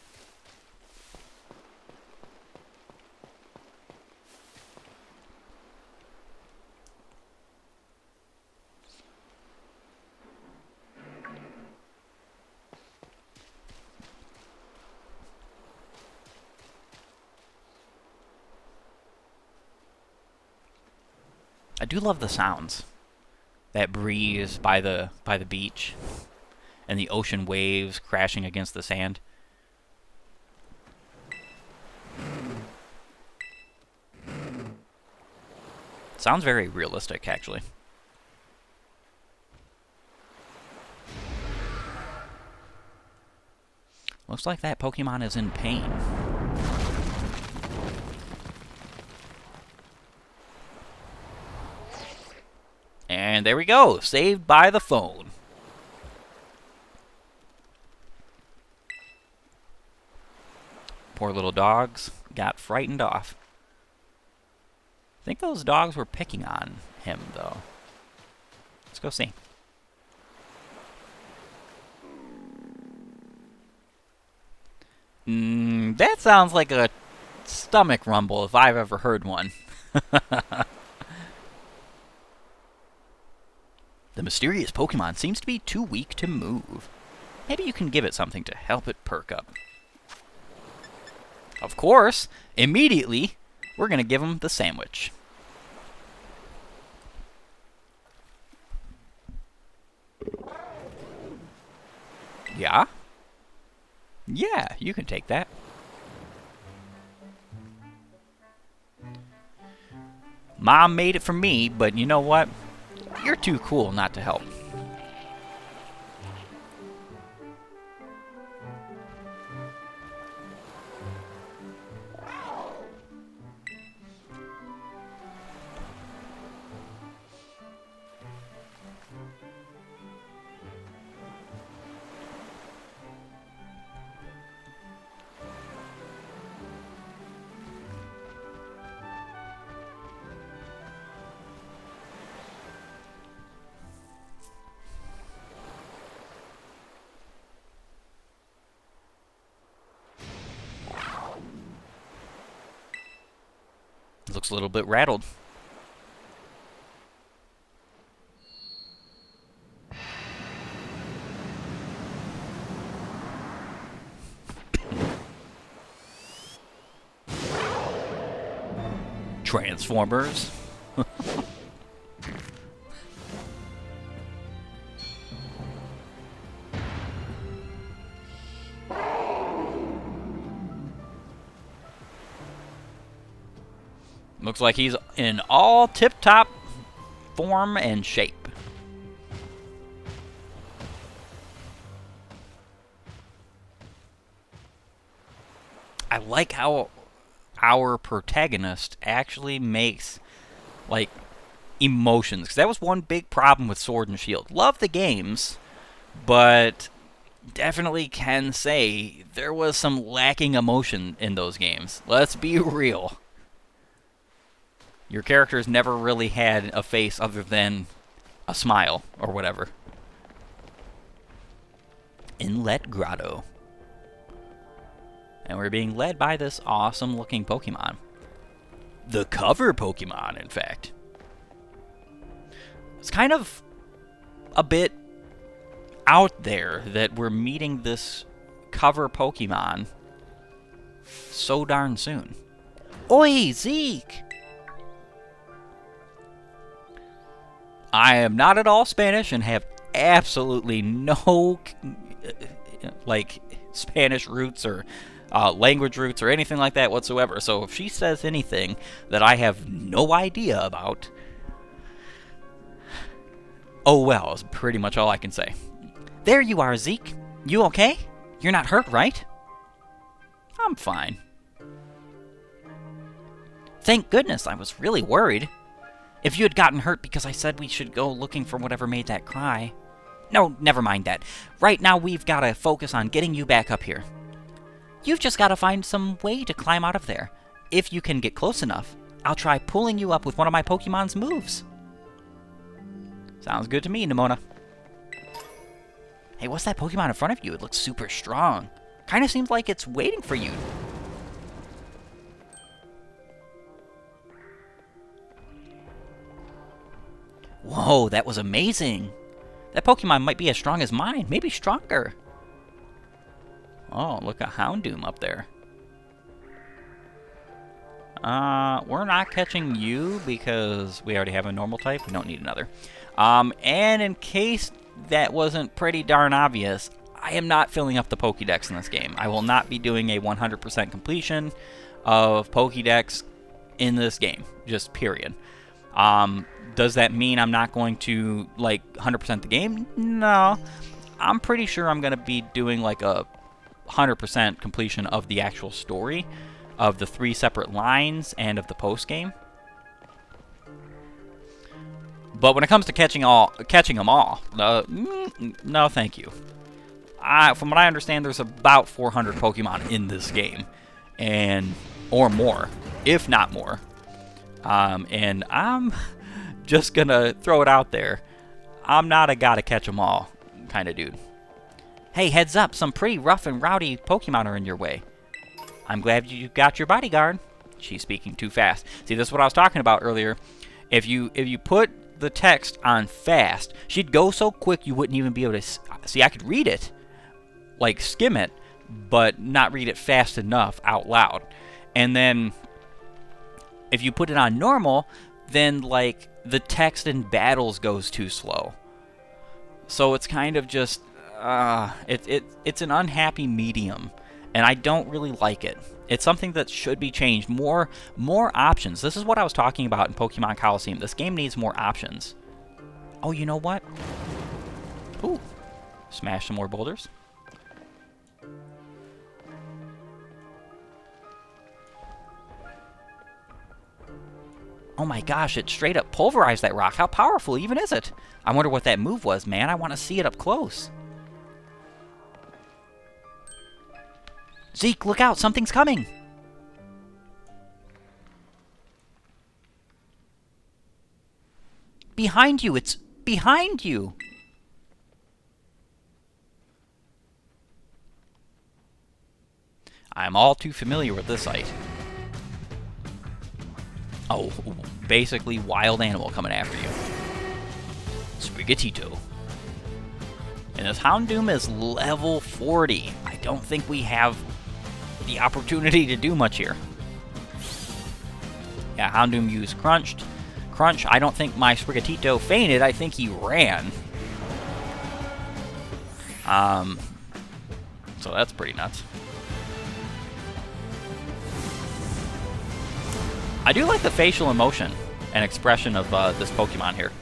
I do love the sounds. That breeze by the beach and the ocean waves crashing against the sand. Sounds very realistic, actually. Looks like that Pokemon is in pain. And there we go, saved by the phone. Poor little dogs got frightened off. I think those dogs were picking on him, though. Let's go see. That sounds like a stomach rumble if I've ever heard one. The mysterious Pokemon seems to be too weak to move. Maybe you can give it something to help it perk up. Of course, immediately, we're going to give him the sandwich. Yeah? Yeah, you can take that. Mom made it for me, but you know what? You're too cool not to help. Looks a little bit rattled. Transformers. Looks like he's in all tip-top form and shape. I like how our protagonist actually makes, like, emotions. Because that was one big problem with Sword and Shield. Love the games, but definitely can say there was some lacking emotion in those games. Let's be real. Your characters never really had a face other than a smile or whatever. Inlet Grotto. And we're being led by this awesome looking Pokemon. The cover Pokemon, in fact. It's kind of a bit out there that we're meeting this cover Pokemon so darn soon. Oi, Zeke! I am not at all Spanish and have absolutely no, like, Spanish roots or language roots or anything like that whatsoever. So if she says anything that I have no idea about, oh well, is pretty much all I can say. There you are, Zeke. You okay? You're not hurt, right? I'm fine. Thank goodness, I was really worried. If you had gotten hurt because I said we should go looking for whatever made that cry. No, never mind that. Right now we've got to focus on getting you back up here. You've just got to find some way to climb out of there. if you can get close enough, I'll try pulling you up with one of my Pokemon's moves. Sounds good to me, Nimona. Hey, what's that Pokemon in front of you? It looks super strong. Kind of seems like it's waiting for you. Whoa, that was amazing. That Pokemon might be as strong as mine, maybe stronger. Oh, look at Houndoom up there. We're not catching you because we already have a normal type. We don't need another. And in case that wasn't pretty darn obvious, I am not filling up the Pokédex in this game. I will not be doing a 100% completion of Pokédex in this game, just period. Does that mean I'm not going to, like, 100% the game? No. I'm pretty sure I'm going to be doing, like, a 100% completion of the actual story, of the 3 separate lines, and of the post-game. But when it comes to catching them all, no thank you. From what I understand, there's about 400 Pokemon in this game, or more, if not more. And I'm just gonna throw it out there. I'm not a gotta catch them all kind of dude. Hey, heads up, some pretty rough and rowdy Pokemon are in your way. I'm glad you got your bodyguard. She's speaking too fast. See, this is what I was talking about earlier. If you put the text on fast, she'd go so quick you wouldn't even be able to see. I could read it, like skim it, but not read it fast enough out loud. And then if you put it on normal, then like the text in battles goes too slow. So it's kind of just it's an unhappy medium, and I don't really like it. It's something that should be changed. More options. This is what I was talking about in Pokemon Coliseum. This game needs more options. Oh, you know what? Ooh, smash some more boulders. Oh my gosh, it straight up pulverized that rock. How powerful even is it? I wonder what that move was, man. I want to see it up close. Zeke, look out. Something's coming. Behind you. It's behind you. I'm all too familiar with this site. Oh, basically wild animal coming after you. Sprigatito. And this Houndoom is level 40. I don't think we have the opportunity to do much here. Yeah, Houndoom used Crunch. I don't think my Sprigatito fainted. I think he ran. So that's pretty nuts. I do like the facial emotion and expression of this Pokemon here.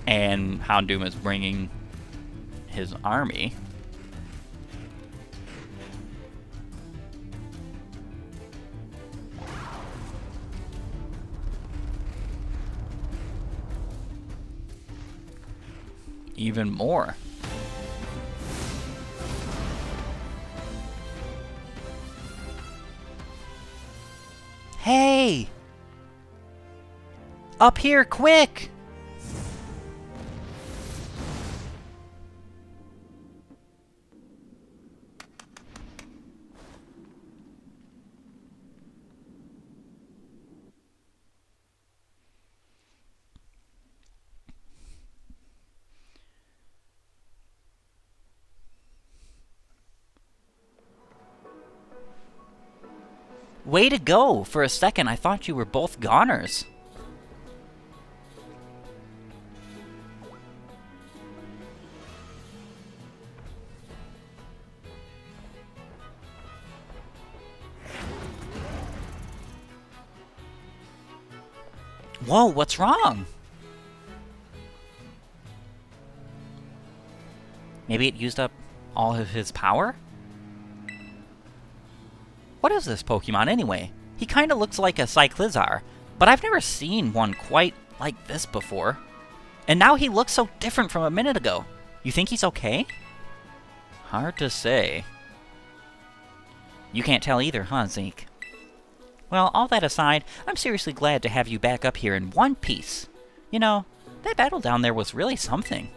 And Houndoom is bringing his army. Even more. Hey! Up here, quick! Way to go! For a second, I thought you were both goners. Whoa, what's wrong? Maybe it used up all of his power? What is this Pokemon anyway? He kind of looks like a Cyclizar, but I've never seen one quite like this before. And now he looks so different from a minute ago. You think he's okay? Hard to say. You can't tell either, huh, Zeke? Well, all that aside, I'm seriously glad to have you back up here in one piece. You know, that battle down there was really something.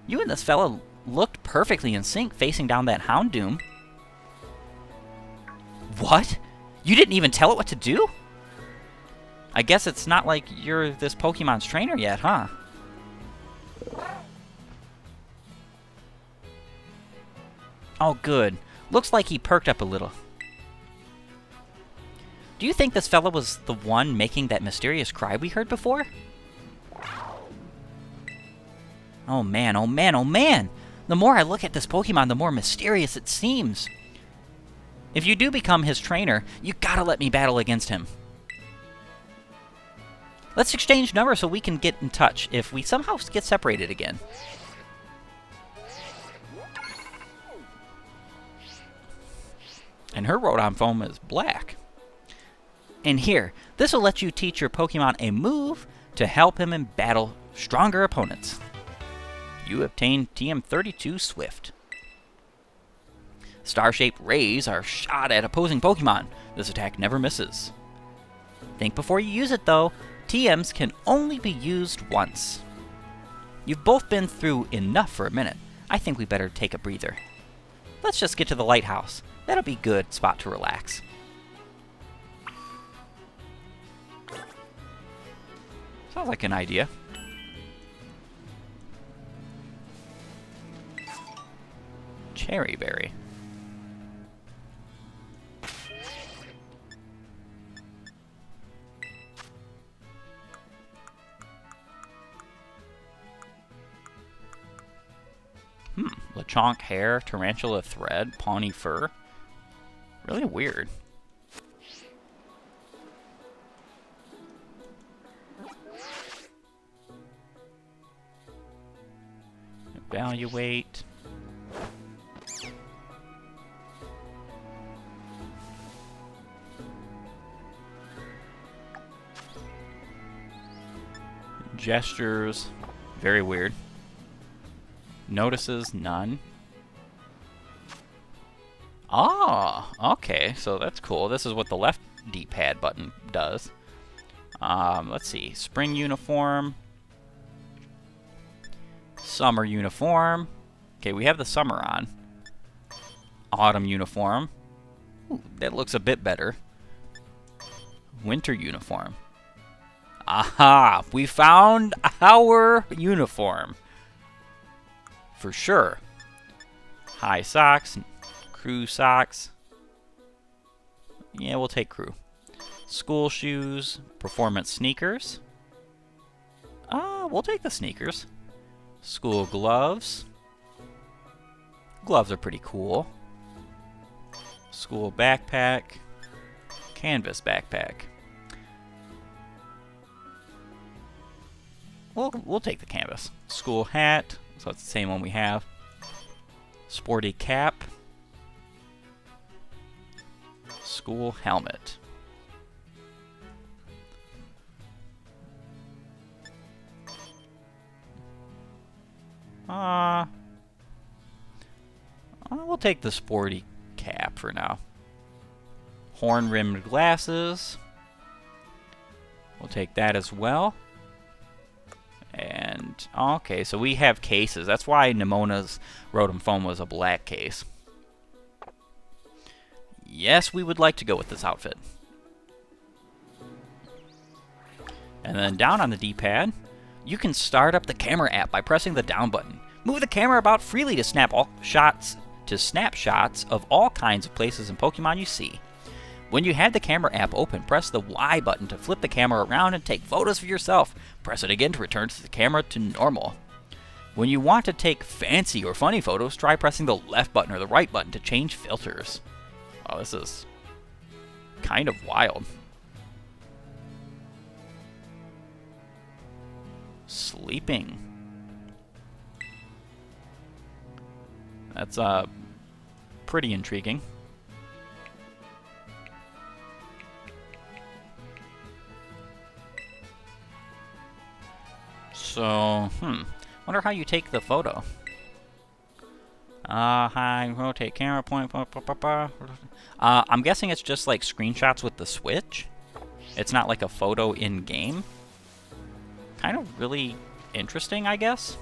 You and this fella looked perfectly in sync facing down that Houndoom. What? You didn't even tell it what to do? I guess it's not like you're this Pokemon's trainer yet, huh? Oh, good. Looks like he perked up a little. Do you think this fella was the one making that mysterious cry we heard before? Oh man, oh man, oh man! The more I look at this Pokemon, the more mysterious it seems. If you do become his trainer, you gotta let me battle against him. Let's exchange numbers so we can get in touch if we somehow get separated again. And her Rotom foam is black. And here, this will let you teach your Pokemon a move to help him in battle stronger opponents. You obtain TM32 Swift. Star-shaped rays are shot at opposing Pokemon. This attack never misses. Think before you use it though. TMs can only be used once. You've both been through enough for a minute. I think we better take a breather. Let's just get to the lighthouse. That'll be a good spot to relax. Sounds like an idea. Cherry berry. Lechonk hair, tarantula thread, Pawnee fur. Really weird. Evaluate. Gestures. Very weird. Notices, none. Ah, okay, so that's cool. This is what the left D-pad button does. Let's see. Spring uniform. Summer uniform. Okay, we have the summer on. Autumn uniform. Ooh, that looks a bit better. Winter uniform. Aha! We found our uniform. For sure. High socks. Crew socks. Yeah, we'll take crew. School shoes. Performance sneakers. We'll take the sneakers. School gloves. Gloves are pretty cool. School backpack. Canvas backpack. We'll take the canvas. School hat. So it's the same one we have. Sporty cap. School helmet. We'll take the sporty cap for now. Horn-rimmed glasses. We'll take that as well. And, okay, so we have cases. That's why Nemona's Rotom Foam was a black case. Yes, we would like to go with this outfit. And then down on the D-pad, you can start up the camera app by pressing the down button. Move the camera about freely to snapshots of all kinds of places and Pokemon you see. When you have the camera app open, press the Y button to flip the camera around and take photos of yourself. Press it again to return the camera to normal. When you want to take fancy or funny photos, try pressing the left button or the right button to change filters. Oh, this is kind of wild. Sleeping. That's pretty intriguing. So, wonder how you take the photo. Hi, rotate camera point. I'm guessing it's just like screenshots with the Switch. It's not like a photo in game. Kind of really interesting, I guess.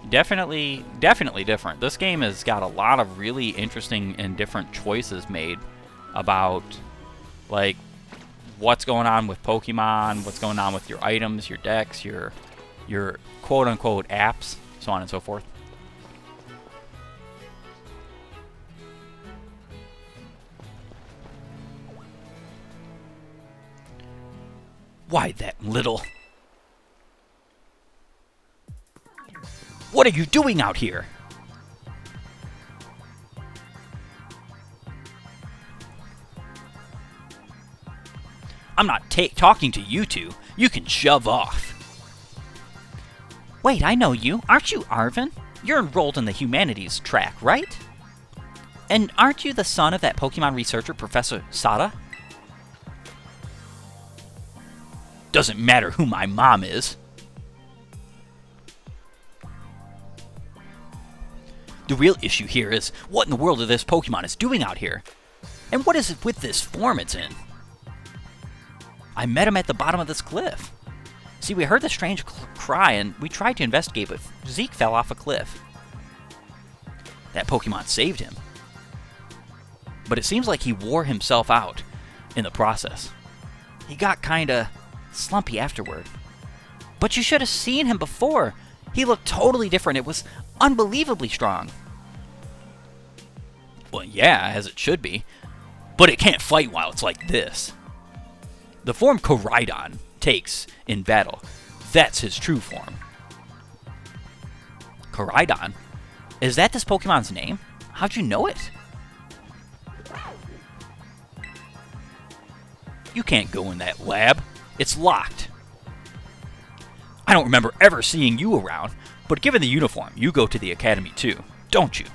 Definitely different. This game has got a lot of really interesting and different choices made about, like, what's going on with Pokemon, what's going on with your items, your decks, your quote-unquote apps, so on and so forth. Why that little... What are you doing out here? I'm not talking to you two. You can shove off. Wait, I know you. Aren't you Arvin? You're enrolled in the humanities track, right? And aren't you the son of that Pokemon researcher, Professor Sada? Doesn't matter who my mom is. The real issue here is what in the world this Pokemon is doing out here. And what is it with this form it's in? I met him at the bottom of this cliff. See, we heard the strange cry and we tried to investigate, but Zeke fell off a cliff. That Pokemon saved him. But it seems like he wore himself out in the process. He got kinda slumpy afterward. But you should have seen him before. He looked totally different. It was unbelievably strong. Well, yeah, as it should be. But it can't fight while it's like this. The form Koraidon takes in battle, that's his true form. Koraidon? Is that this Pokemon's name? How'd you know it? You can't go in that lab. It's locked. I don't remember ever seeing you around, but given the uniform, you go to the academy too, don't you?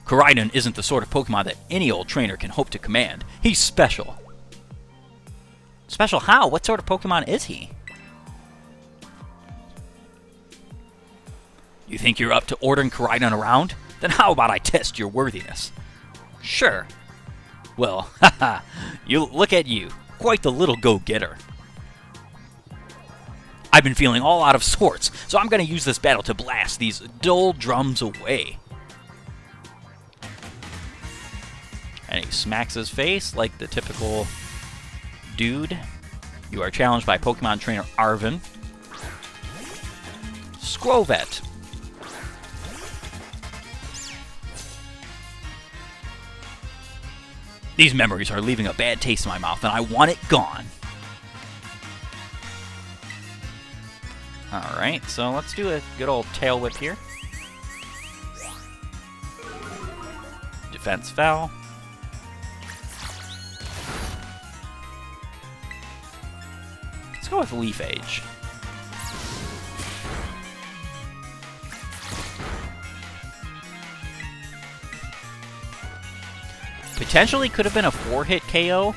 Koraidon isn't the sort of Pokemon that any old trainer can hope to command. He's special. Special how? What sort of Pokemon is he? You think you're up to ordering Koraidon around? Then how about I test your worthiness? Sure. Well, haha, you look at you. Quite the little go-getter. I've been feeling all out of sorts, so I'm going to use this battle to blast these dull drums away. And he smacks his face like the typical dude. You are challenged by Pokemon trainer Arvin. Scrovet. These memories are leaving a bad taste in my mouth, and I want it gone. Alright, so let's do a good old tail whip here. Defense fell. Let's go with Leaf Age. Potentially could have been a 4-hit KO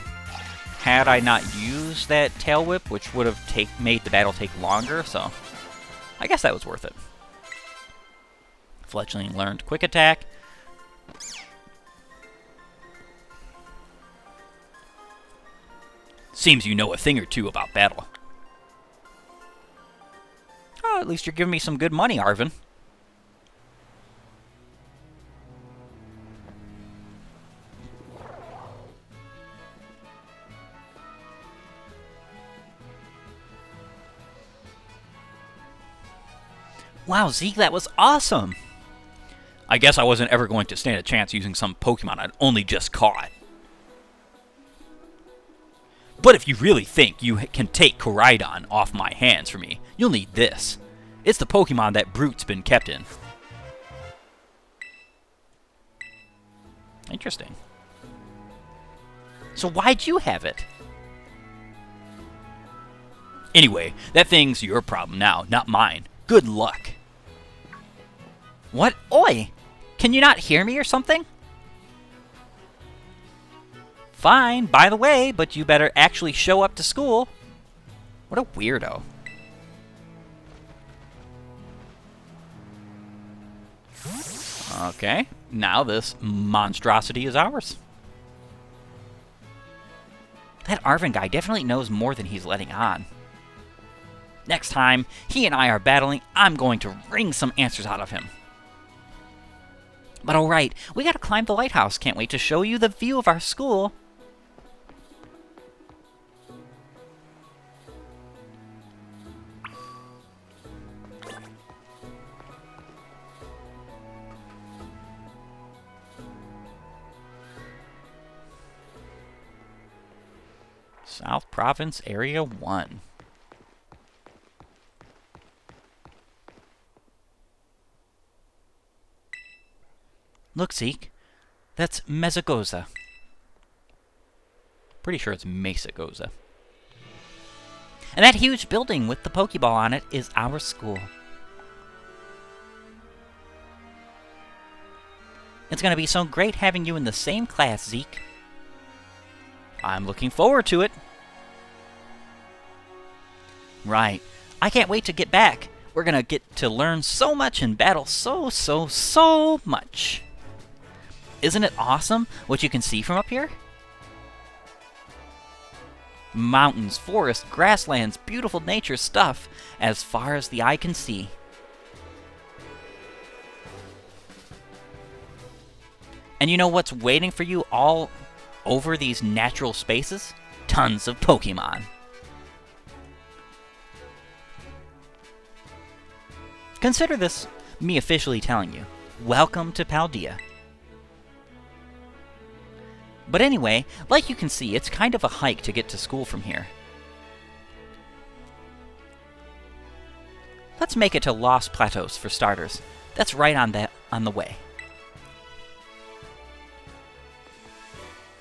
had I not used that Tail Whip, which would have made the battle take longer, so I guess that was worth it. Fletchling learned Quick Attack. Seems you know a thing or two about battle. Oh, at least you're giving me some good money, Arvin. Wow, Zeke, that was awesome! I guess I wasn't ever going to stand a chance using some Pokemon I'd only just caught. But if you really think you can take Koraidon off my hands for me, you'll need this. It's the Pokemon that Brute's been kept in. Interesting. So why'd you have it? Anyway, that thing's your problem now, not mine. Good luck. What? Oi! Can you not hear me or something? Fine, by the way, but you better actually show up to school. What a weirdo. Okay, now this monstrosity is ours. That Arvin guy definitely knows more than he's letting on. Next time he and I are battling, I'm going to wring some answers out of him. But alright, we gotta climb the lighthouse. Can't wait to show you the view of our school. South Province Area 1. Look, Zeke. That's Mesagoza. Pretty sure it's Mesagoza. And that huge building with the Pokeball on it is our school. It's going to be so great having you in the same class, Zeke. I'm looking forward to it. Right. I can't wait to get back. We're going to get to learn so much and battle so much. Isn't it awesome what you can see from up here? Mountains, forests, grasslands, beautiful nature stuff as far as the eye can see. And you know what's waiting for you all over these natural spaces? Tons of Pokemon. Consider this me officially telling you, welcome to Paldea. But anyway, like you can see, it's kind of a hike to get to school from here. Let's make it to Lost Plateaus for starters. That's right on the way.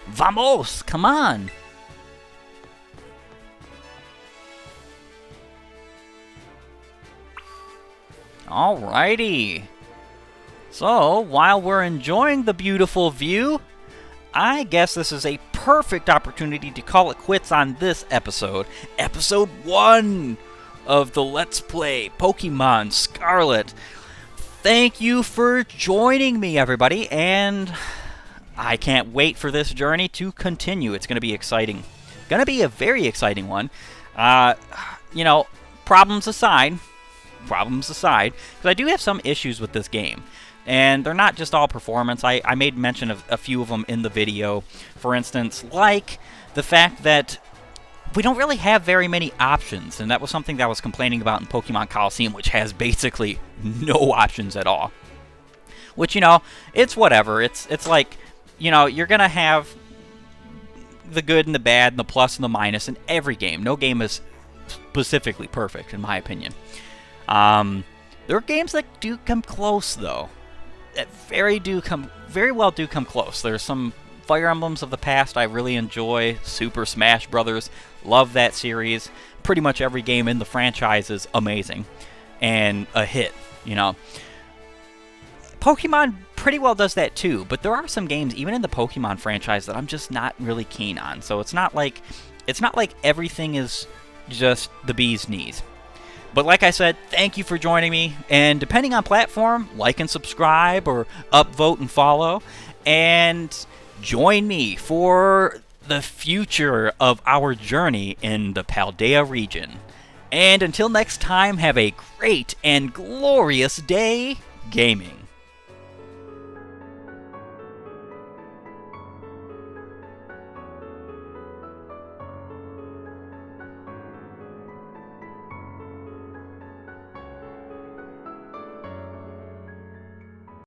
Vamos! Come on! Alrighty. So, while we're enjoying the beautiful view, I guess this is a perfect opportunity to call it quits on this episode. Episode 1 of the Let's Play Pokemon Scarlet. Thank you for joining me, everybody, and I can't wait for this journey to continue. It's going to be exciting. Going to be a very exciting one. You know, problems aside, because I do have some issues with this game. And they're not just all performance. I made mention of a few of them in the video. For instance, like the fact that we don't really have very many options. And that was something that I was complaining about in Pokemon Coliseum, which has basically no options at all. Which, you know, it's whatever. It's like, you know, you're going to have the good and the bad and the plus and the minus in every game. No game is specifically perfect, in my opinion. There are games that do come close, though. That very well do come close. There's some Fire Emblems of the past I really enjoy. Super Smash Brothers, love that series. Pretty much every game in the franchise is amazing and a hit, you know. Pokemon pretty well does that too, but there are some games even in the Pokemon franchise that I'm just not really keen on. So it's not like everything is just the bee's knees. But like I said, thank you for joining me, and depending on platform, like and subscribe, or upvote and follow, and join me for the future of our journey in the Paldea region. And until next time, have a great and glorious day gaming.